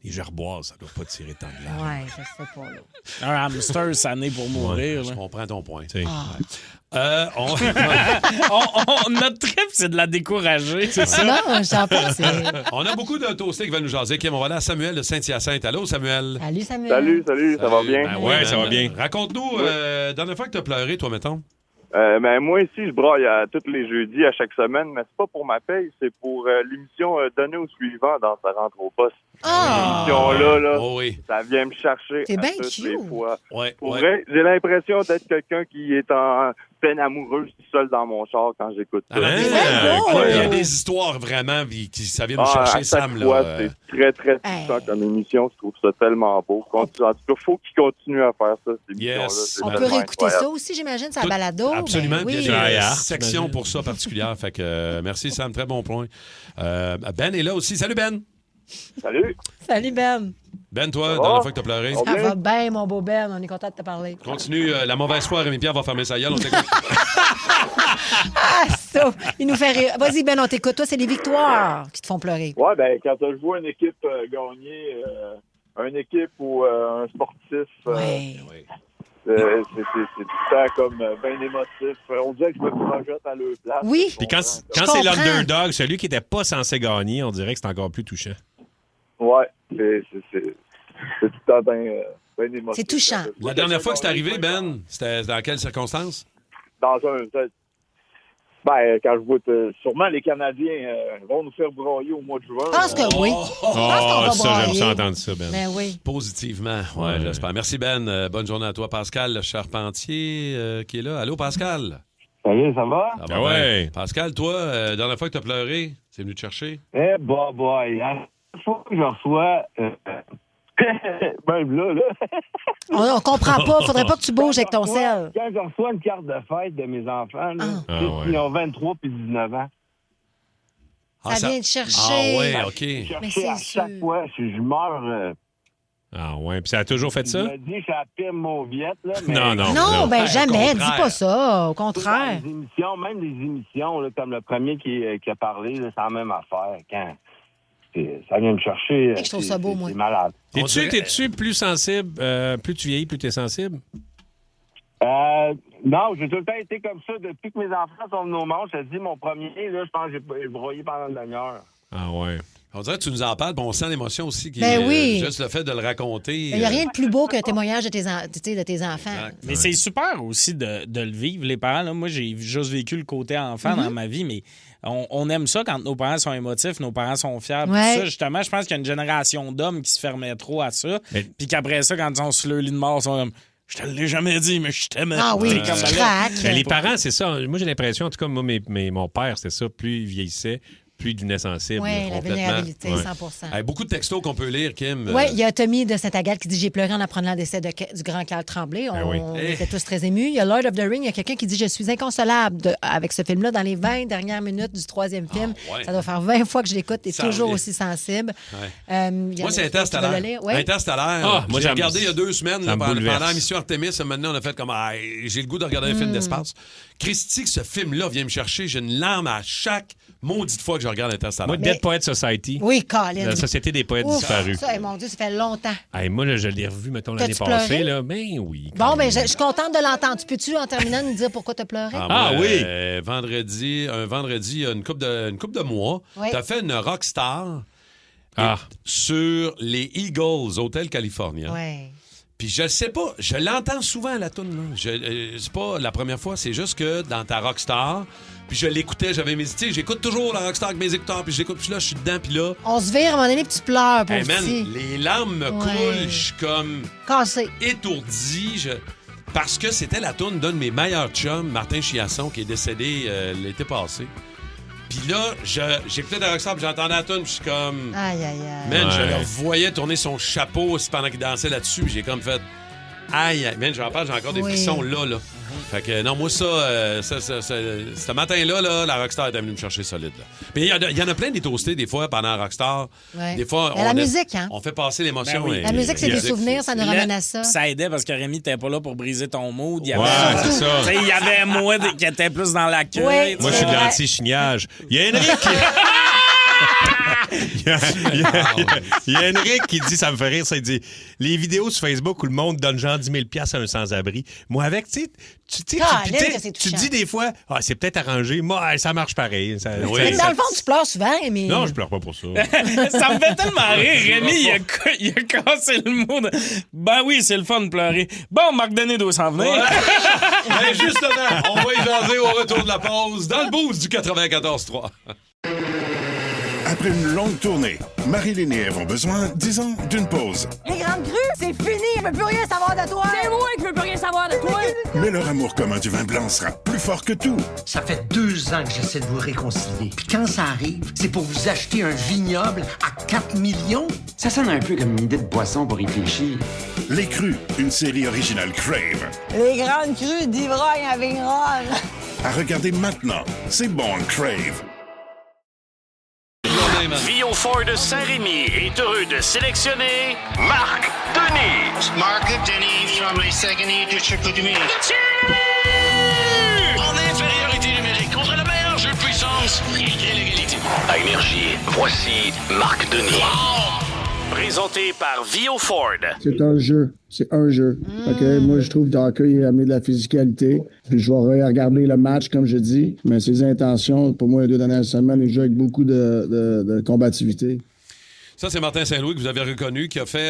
Les gerboises, ça doit pas tirer tant de larmes. Ouais, je sais pas. Là. Un hamster, ça naît pour mourir. Je là. comprends ton point. Notre trip, c'est de la décourager. C'est ça. Non, j'en pense. On a beaucoup de toastés qui veulent nous jaser. Kim, on va aller à Samuel de Saint-Hyacinthe. Allô, Samuel? Salut, Samuel. Salut, ça va bien? Ben ouais, ça va bien. Raconte-nous, dernière fois que tu as pleuré, toi, mettons. Moi ici, je braille tous les jeudis à chaque semaine, mais c'est pas pour ma paye, c'est pour l'émission Donner au suivant dans sa rentre au poste. Ah! Cette émission-là, là, Oh oui. ça vient me chercher T'es à bien toutes les cute. fois. Ouais, Pour ouais. vrai, j'ai l'impression d'être quelqu'un qui est en peine amoureuse tout seul dans mon char quand j'écoute ça. Alors, Hein? il y a des histoires vraiment qui ça vient nous Ah, chercher, à chaque Sam. fois, Là, c'est très, très touchant comme émission. Je trouve ça tellement beau. En tout cas, il faut qu'il continue à faire ça, cette émission-là. Yes. C'est On peut tellement réécouter incroyable. ça aussi, j'imagine, ça Tout- balado. Absolument. Ben Puis oui. il y a une Art, section pour ça particulière. Fait que merci Sam, très bon point. Ben est là aussi. Salut Ben. Salut. Salut, Ben. Ben, toi, Ça dans la va? fois que t'as pleuré. Ça va bien, mon beau Ben. On est content de te parler. Continue. La mauvaise foi, Rémi-Pierre va fermer sa gueule. On t'écoute. Ah, ça! Il nous fait rire. Vas-y, Ben, on t'écoute. Toi, c'est les victoires qui te font pleurer. Ouais, ben quand je vois une équipe gagner, une équipe ou un sportif, c'est tout le temps comme bien émotif. On dirait que je me projette à leur place. Oui. Puis quand c'est l'underdog, celui qui n'était pas censé gagner, on dirait que c'est encore plus touchant. Ouais, c'est tout le temps bien émotif. C'est touchant. La dernière fois que c'est arrivé, Ben, c'était dans quelles circonstances? Dans quand je vois sûrement les Canadiens vont nous faire broyer au mois de juin. Je pense que oui. Je pense qu'on va ça, j'aime brailler. ça entendre ça, Ben. Ben oui. Positivement, ouais, j'espère. Merci, Ben. Bonne journée à toi. Pascal le Charpentier qui est là. Allô, Pascal? Salut, ça va? Ça va Ah ouais. bien. Pascal, toi, la dernière fois que t'as pleuré, c'est venu te chercher? Eh, boy. À chaque fois que je reçois... même là. On comprend pas. Faudrait pas que tu bouges avec ton sel. Quand je reçois une carte de fête de mes enfants, là, ils ont 23 puis 19 ans. Ça vient te chercher. Ah ouais, OK. Mais c'est à chaque fois, si je meurs... Ah ouais, puis ça a toujours fait ça? Je me dis que c'est la pire mauviette, là. Mais... Non, ben jamais. Dis pas ça. Au Dans contraire. les émissions, même des émissions, là, comme le premier qui a parlé, là, c'est la même affaire. Quand ça vient me chercher, Je trouve ça beau, moi. c'est malade. T'es-tu plus sensible? Plus tu vieillis, plus t'es sensible? Non, j'ai tout le temps été comme ça. Depuis que mes enfants sont venus au monde, je te dis, mon premier, là, je pense que j'ai broyé pendant une demi-heure. Ah ouais. On dirait que tu nous en parles, puis on sent l'émotion aussi. Ben oui. Juste le fait de le raconter. Il n'y a rien de plus beau qu'un témoignage de tes enfants. Mais c'est super aussi de le vivre, les parents. Là, moi, j'ai juste vécu le côté enfant dans ma vie, mais on aime ça quand nos parents sont émotifs, nos parents sont fiers. Puis Ouais. ça, justement, je pense qu'il y a une génération d'hommes qui se fermaient trop à ça. Puis qu'après ça, quand ils sont sur le lit de mort, ils sont comme... Je te l'ai jamais dit, mais je t'aimais. Ah oui, T'es comme, tu ben là, craques. Ben, les parents, c'est ça. Moi, j'ai l'impression, en tout cas, moi, mon père, c'était ça. Plus il vieillissait, plus il devenait sensible. Oui, la complètement. vulnérabilité, Ouais. 100%. Hey, beaucoup de textos qu'on peut lire, Kim. Oui, il y a Tommy de Saint-Agathe qui dit « J'ai pleuré en apprenant le décès du grand Claude Tremblay. » Ben oui. On était tous très émus. Il y a Lord of the Ring, il y a quelqu'un qui dit « Je suis inconsolable avec ce film-là dans les 20 dernières minutes du troisième film. ouais. Ça doit faire 20 fois que je l'écoute et Ça toujours revient. aussi sensible. Ouais. Il y en Moi, a c'est qui Interstellaire. veulent le lire. Ouais. Interstellaire. Ah, moi, j'ai j'aime- regardé il y a 2 semaines, ça là, me pendant bouleverse. la mission Artemis. Maintenant, on a fait comme j'ai le goût de regarder un film d'espace. Christy, que ce film-là vient me chercher. J'ai une larme à chaque maudite fois que je regarde Interstellaire. Moi, Dead Poets Society. Oui, Colin. La Société des poètes Ouf, disparus. Ça, mon Dieu, ça fait longtemps. Hey, moi, là, je l'ai revu, mettons, l'année T'as-tu passée. pleuré? Là. Ben oui. Bon, ben, je suis contente de l'entendre. Tu peux-tu, en terminant, nous dire pourquoi tu as pleuré? Ah oui. Vendredi, il y a une couple de mois, Oui. tu as fait une rockstar Ah. sur les Eagles, Hôtel California. Oui. Puis je le sais pas, je l'entends souvent la toune. C'est pas la première fois, c'est juste que dans ta Rockstar, puis je l'écoutais, j'avais mes... Tu sais, j'écoute toujours la Rockstar avec mes écouteurs, puis je l'écoute, puis là, je suis dedans, puis là... On se vire à un moment donné, puis tu pleures, pour Hey man, petit. les larmes me coulent, je suis comme Cassé. étourdi, parce que c'était la toune d'un de mes meilleurs chums, Martin Chiasson, qui est décédé l'été passé. Puis là, j'écoutais la Rockstar, puis j'entendais la toune, puis je suis comme... Aïe, aïe, aïe. Man, je Ouais. le voyais tourner son chapeau aussi pendant qu'il dansait là-dessus. Puis j'ai comme fait... Aïe, aïe. Man, j'en parle, j'ai encore des Oui. frissons là. Fait que non, moi, ce matin-là, là, la Rockstar était venue me chercher solide. Là. Mais il y en a plein des toastés, des fois, pendant la Rockstar. Ouais. Des fois, Mais la musique, hein? on fait passer l'émotion. Ben oui. et- La musique, c'est et- des souvenirs, ça nous ramène à ça. Ça aidait parce que Rémi n'était pas là pour briser ton mood. Il y avait, Ouais, c'est ça. Tu sais, il y avait moi qui était plus dans l'accueil. Ouais. Moi, je suis de Ouais. l'anti-chignage. Il y a Henrik qui... il y a Henrik qui dit, ça me fait rire, ça, il dit, les vidéos sur Facebook où le monde donne genre 10 000 $, à un sans-abri. Moi, avec, tu sais, Colin, que c'est tu touchant. dis des fois, c'est peut-être arrangé. Moi, ça marche pareil. Mais dans le fond, tu pleures souvent, mais... Non, je pleure pas pour ça. Ça me fait tellement rire. Rémi, il a cassé le mood. Ben oui, c'est le fun de pleurer. Bon, Marc Denis doit s'en venir. Ben, justement, on va y jaser au retour de la pause dans le boost du 94.3. Après une longue tournée, Marilyn et Ève ont besoin, disons, d'une pause. Les grandes crues, c'est fini, je veux plus rien savoir de toi. C'est moi qui veux plus rien savoir de toi. Mais leur amour commun du vin blanc sera plus fort que tout. Ça fait 2 ans que j'essaie de vous réconcilier. Puis quand ça arrive, c'est pour vous acheter un vignoble à 4 millions. Ça sonne un peu comme une idée de boisson pour réfléchir. Les Crus, une série originale Crave. Les grandes crues d'ivrogne à Vigneronne. À regarder maintenant, c'est bon Crave. Vio Ford Saint-Rémy est heureux de sélectionner Marc Denis. Marc Denis from les Saguenay du Chicoutimi. En infériorité numérique contre le meilleur jeu de puissance et l'égalité. À Énergie, voici Marc Denis. Présenté par Vio Ford. C'est un jeu. C'est un jeu. Moi, je trouve que Darker, il a amené de la physicalité. Puis je vais regarder le match, comme je dis. Mais ses intentions, pour moi, les 2 dernières semaines, il joue avec beaucoup de combativité. Ça, c'est Martin Saint-Louis que vous avez reconnu, qui a fait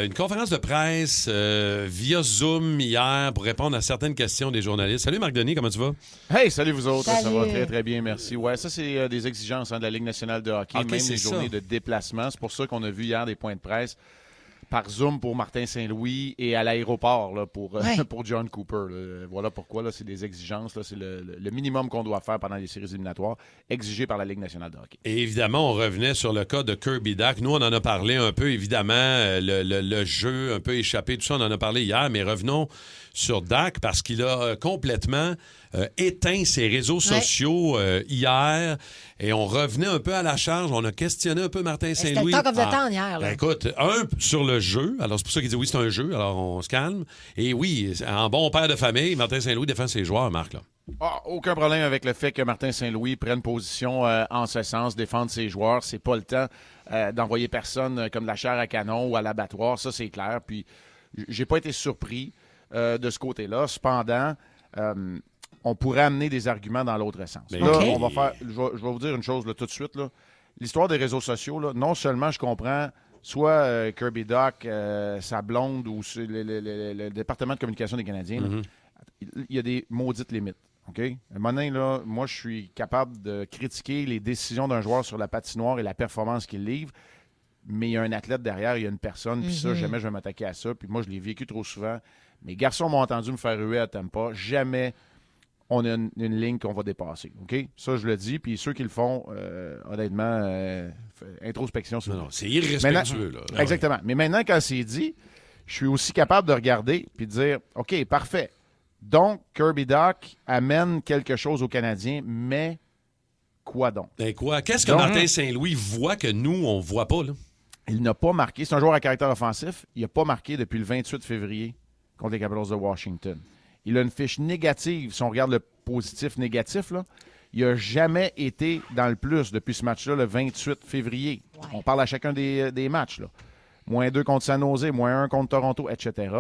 une conférence de presse via Zoom hier pour répondre à certaines questions des journalistes. Salut Marc Denis, comment tu vas? Hey, salut vous autres. Salut. Ça va très, très bien, merci. Ouais, ça, c'est des exigences de la Ligue nationale de hockey, Ok, même c'est les journées de déplacement. C'est pour ça qu'on a vu hier des points de presse par Zoom pour Martin Saint-Louis et à l'aéroport là, pour John Cooper. Là. Voilà pourquoi là, c'est des exigences. Là, c'est le minimum qu'on doit faire pendant les séries éliminatoires, exigé par la Ligue nationale de hockey. Et évidemment, on revenait sur le cas de Kirby Dach. Nous, on en a parlé un peu, évidemment, le jeu un peu échappé, tout ça, on en a parlé hier, mais revenons sur Dach parce qu'il a complètement éteint ses réseaux sociaux hier et on revenait un peu à la charge. On a questionné un peu Martin Saint-Louis. C'était le talk of the town hier. Là. Écoute, sur le jeu. Alors, c'est pour ça qu'il dit oui, c'est un jeu. Alors, on se calme. Et oui, en bon père de famille, Martin Saint-Louis défend ses joueurs, Marc, là. Aucun problème avec le fait que Martin Saint-Louis prenne position en ce sens, défendre ses joueurs. C'est pas le temps d'envoyer personne comme de la chair à canon ou à l'abattoir. Ça, c'est clair. Puis, j'ai pas été surpris de ce côté-là. Cependant, on pourrait amener des arguments dans l'autre sens. Mais là, okay. on va faire. Je vais vous dire une chose là, tout de suite. Là. L'histoire des réseaux sociaux, là, non seulement je comprends soit Kirby Dach, sa blonde ou le département de communication des Canadiens, là, il y a des maudites limites. OK? Maintenant, là, moi, je suis capable de critiquer les décisions d'un joueur sur la patinoire et la performance qu'il livre, mais il y a un athlète derrière, il y a une personne, puis ça, jamais je vais m'attaquer à ça. Puis moi, je l'ai vécu trop souvent. Mes garçons m'ont entendu me faire ruer à Tampa. Jamais on a une ligne qu'on va dépasser. OK? Ça, je le dis. Puis ceux qui le font, honnêtement, introspection. Non, c'est irrespectueux. Là. Exactement. Mais maintenant, quand c'est dit, je suis aussi capable de regarder puis de dire, OK, parfait. Donc, Kirby Dach amène quelque chose aux Canadiens, mais quoi donc? Ben quoi? Qu'est-ce que Martin Saint-Louis voit que nous, on ne voit pas, là? Il n'a pas marqué. C'est un joueur à caractère offensif. Il n'a pas marqué depuis le 28 février contre les Capitals de Washington. Il a une fiche négative. Si on regarde le positif-négatif, là, il n'a jamais été dans le plus depuis ce match-là, le 28 février. Ouais. On parle à chacun des matchs. Là. -2 contre San Jose, -1 contre Toronto, etc.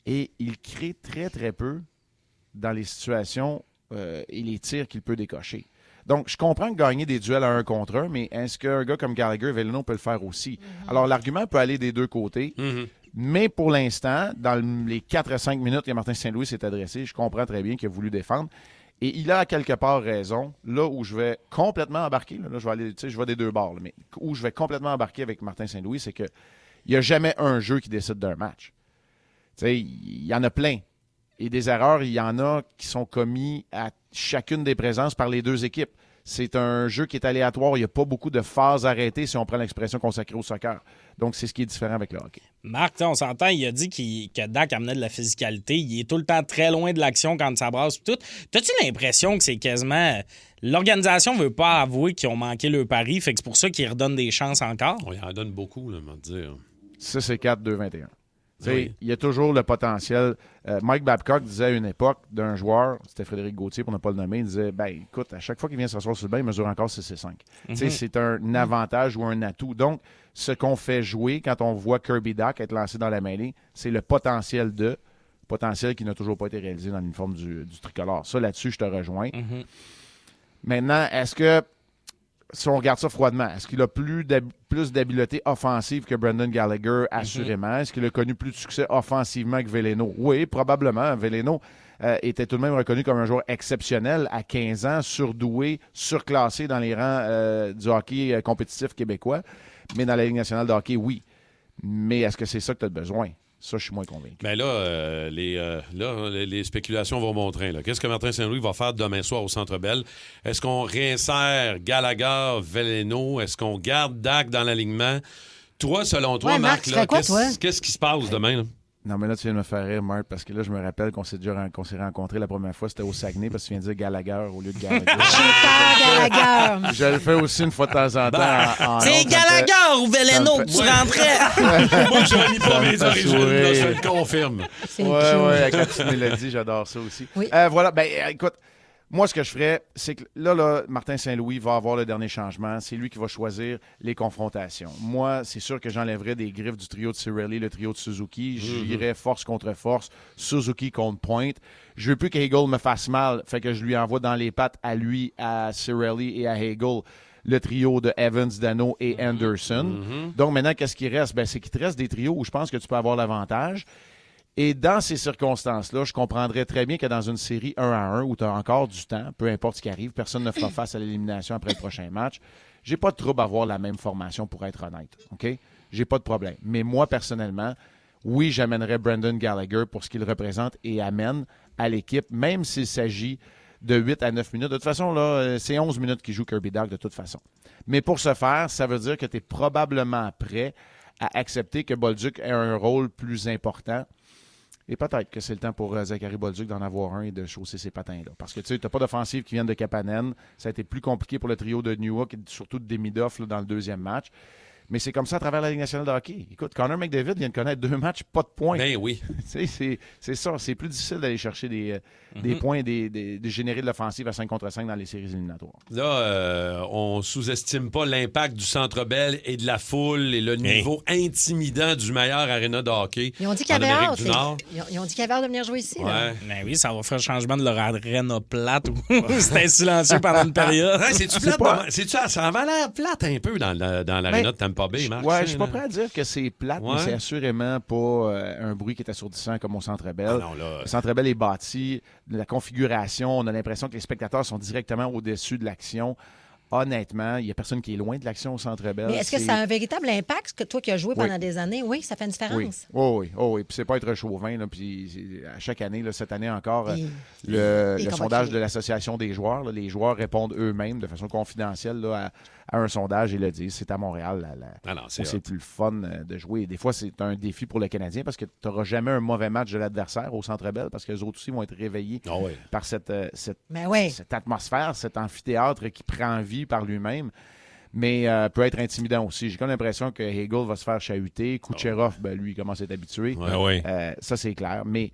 Et il crée très, très peu dans les situations et les tirs qu'il peut décocher. Donc, je comprends que gagner des duels à 1 contre 1, mais est-ce qu'un gars comme Gallagher, Veleno peut le faire aussi? Alors, l'argument peut aller des deux côtés. Mais pour l'instant, dans les 4 à 5 minutes que Martin Saint-Louis s'est adressé, je comprends très bien qu'il a voulu défendre. Et il a à quelque part raison. Là où je vais complètement embarquer, là je vais aller, je vais des deux bords, là, mais où je vais complètement embarquer avec Martin Saint-Louis, c'est qu'il n'y a jamais un jeu qui décide d'un match. Il y en a plein. Et des erreurs, il y en a qui sont commis à chacune des présences par les deux équipes. C'est un jeu qui est aléatoire. Il n'y a pas beaucoup de phases arrêtées si on prend l'expression consacrée au soccer. Donc, c'est ce qui est différent avec le hockey. Marc, on s'entend, il a dit que Dach amenait de la physicalité. Il est tout le temps très loin de l'action quand ça brasse. T'as-tu l'impression que c'est quasiment... L'organisation ne veut pas avouer qu'ils ont manqué le pari, fait que c'est pour ça qu'ils redonnent des chances encore? Oui, il en donne beaucoup, là, on va dire. Ça, c'est 4-2-21. Oui. Il y a toujours le potentiel. Mike Babcock disait à une époque d'un joueur, c'était Frédéric Gauthier pour ne pas le nommer, il disait, écoute, à chaque fois qu'il vient s'asseoir sur le banc, il mesure encore 6'5". C'est un avantage ou un atout. Donc, ce qu'on fait jouer quand on voit Kirby Dach être lancé dans la mêlée, c'est le potentiel qui n'a toujours pas été réalisé dans l'uniforme du tricolore. Ça, là-dessus, je te rejoins. Maintenant, est-ce que si on regarde ça froidement, est-ce qu'il a plus d'habileté offensive que Brendan Gallagher? Assurément. Est-ce qu'il a connu plus de succès offensivement que Veleno? Oui, probablement. Veleno était tout de même reconnu comme un joueur exceptionnel à 15 ans, surdoué, surclassé dans les rangs du hockey compétitif québécois. Mais dans la Ligue nationale de hockey, oui. Mais est-ce que c'est ça que tu as besoin? Ça, je suis moins convaincu. Mais là, les spéculations vont bon train. Là. Qu'est-ce que Martin Saint-Louis va faire demain soir au Centre Bell? Est-ce qu'on réinsère Gallagher, Veleno? Est-ce qu'on garde Dak dans l'alignement? Toi, selon toi, Marc, là, qu'est-ce qui se passe demain? Là? Non, mais là, tu viens de me faire rire, Marc, parce que là, je me rappelle qu'on s'est rencontrés la première fois, c'était au Saguenay, parce que tu viens de dire Gallagher au lieu de Gallagher. Gallagher! Je le fais aussi une fois de temps en temps. C'est Gallagher ou Veleno que tu rentrais! Moi, je relis pas mes origines, là, je le confirme. Oui, avec la petite mélodie, j'adore ça aussi. Oui. Voilà, écoute, moi, ce que je ferais, c'est que là, Martin Saint-Louis va avoir le dernier changement. C'est lui qui va choisir les confrontations. Moi, c'est sûr que j'enlèverais des griffes du trio de Cirelli, le trio de Suzuki. J'irais force contre force, Suzuki contre Pointe. Je veux plus qu'Hagel me fasse mal, fait que je lui envoie dans les pattes à lui, à Cirelli et à Hagel le trio de Evans, Dano et Anderson. Donc maintenant, qu'est-ce qui reste? C'est qu'il te reste des trios où je pense que tu peux avoir l'avantage. Et dans ces circonstances-là, je comprendrais très bien que dans une série 1-1 où tu as encore du temps, peu importe ce qui arrive, personne ne fera face à l'élimination après le prochain match, j'ai pas de trouble à avoir la même formation, pour être honnête. OK? J'ai pas de problème. Mais moi, personnellement, oui, j'amènerais Brendan Gallagher pour ce qu'il représente et amène à l'équipe, même s'il s'agit de 8 à 9 minutes. De toute façon, là, c'est 11 minutes qu'il joue Kirby Dach de toute façon. Mais pour ce faire, ça veut dire que tu es probablement prêt à accepter que Bolduc ait un rôle plus important. Et peut-être que c'est le temps pour Zachary Bolduc d'en avoir un et de chausser ses patins-là. Parce que tu sais, tu n'as pas d'offensive qui vient de Kapanen. Ça a été plus compliqué pour le trio de Newhook et surtout de Demidov dans le deuxième match. Mais c'est comme ça à travers la Ligue nationale de hockey. Écoute, Connor McDavid vient de connaître 2 matchs, pas de points. Ben oui. C'est ça. C'est plus difficile d'aller chercher des points et de générer de l'offensive à 5 contre 5 dans les séries éliminatoires. Là, on sous-estime pas l'impact du Centre Bell et de la foule et le niveau intimidant du meilleur aréna de hockey. Ils ont dit qu'il y avait hâte. Ils ont dit qu'il y avait hâte de venir jouer ici. Là. Ben oui, ça va faire le changement de leur aréna plate. C'était silencieux pendant une période. C'est-tu plate? Ça avait l'air plate un peu dans l'aréna de Tampa Bay, Marc. Ouais, je suis pas prêt à dire que c'est plate, mais c'est assurément pas un bruit qui est assourdissant comme au Centre Bell. Le Centre Bell est bâti, la configuration, on a l'impression que les spectateurs sont directement au-dessus de l'action. Honnêtement, il n'y a personne qui est loin de l'action au Centre Bell. Mais est-ce que ça a un véritable impact, que toi qui as joué pendant des années? Oui, ça fait une différence. Oui. Puis c'est pas être chauvin. Là, puis à chaque année, là, cette année encore, le sondage de l'Association des joueurs, là, les joueurs répondent eux-mêmes de façon confidentielle là, à un sondage et le disent. C'est à Montréal c'est plus fun de jouer. Et des fois, c'est un défi pour le Canadien parce que tu n'auras jamais un mauvais match de l'adversaire au Centre Bell parce que les autres aussi vont être réveillés par cette atmosphère, cet amphithéâtre qui prend vie par lui-même, mais peut être intimidant aussi. J'ai comme l'impression que Hagel va se faire chahuter. Kucherov, lui, il commence à être habitué. Ça, c'est clair. Mais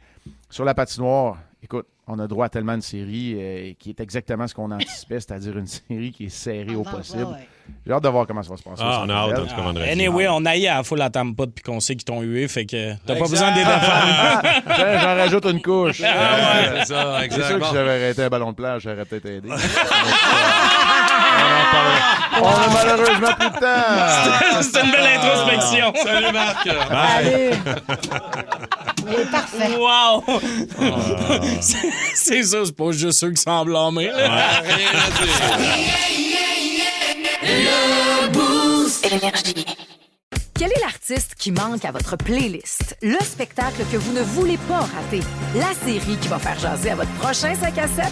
sur la patinoire, écoute, on a droit à tellement de séries qui est exactement ce qu'on anticipait, c'est-à-dire une série qui est serrée au possible. J'ai hâte de voir comment ça va se passer. On a hâte, en tout cas. Anyway, on aille à la foule à Tampa depuis qu'on sait qu'ils t'ont hué, fait que t'as pas besoin d'aider défendre. J'en rajoute une couche. C'est ça, exactement. C'est sûr que si j'avais arrêté un ballon de plage, j'aurais peut-être aidé. On a malheureusement plus de temps. C'est une belle introspection. Salut, Marc. Il est parfait. Wow! C'est ça, c'est pas juste ceux qui semblent blâmer. Rien à dire. Quel est l'artiste qui manque à votre playlist? Le spectacle que vous ne voulez pas rater? La série qui va faire jaser à votre prochain 5 à 7?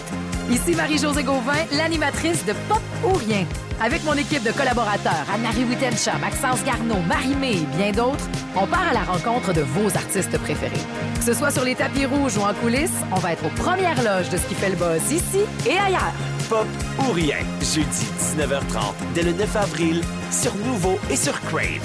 Ici Marie-Josée Gauvin, l'animatrice de Pop ou Rien. Avec mon équipe de collaborateurs, Anne-Marie Wittencha, Maxence Garneau, Marie-Mé et bien d'autres, on part à la rencontre de vos artistes préférés. Que ce soit sur les tapis rouges ou en coulisses, on va être aux premières loges de ce qui fait le buzz ici et ailleurs. Pop ou Rien, jeudi 19h30, dès le 9 avril, sur Nouveau et sur Crave.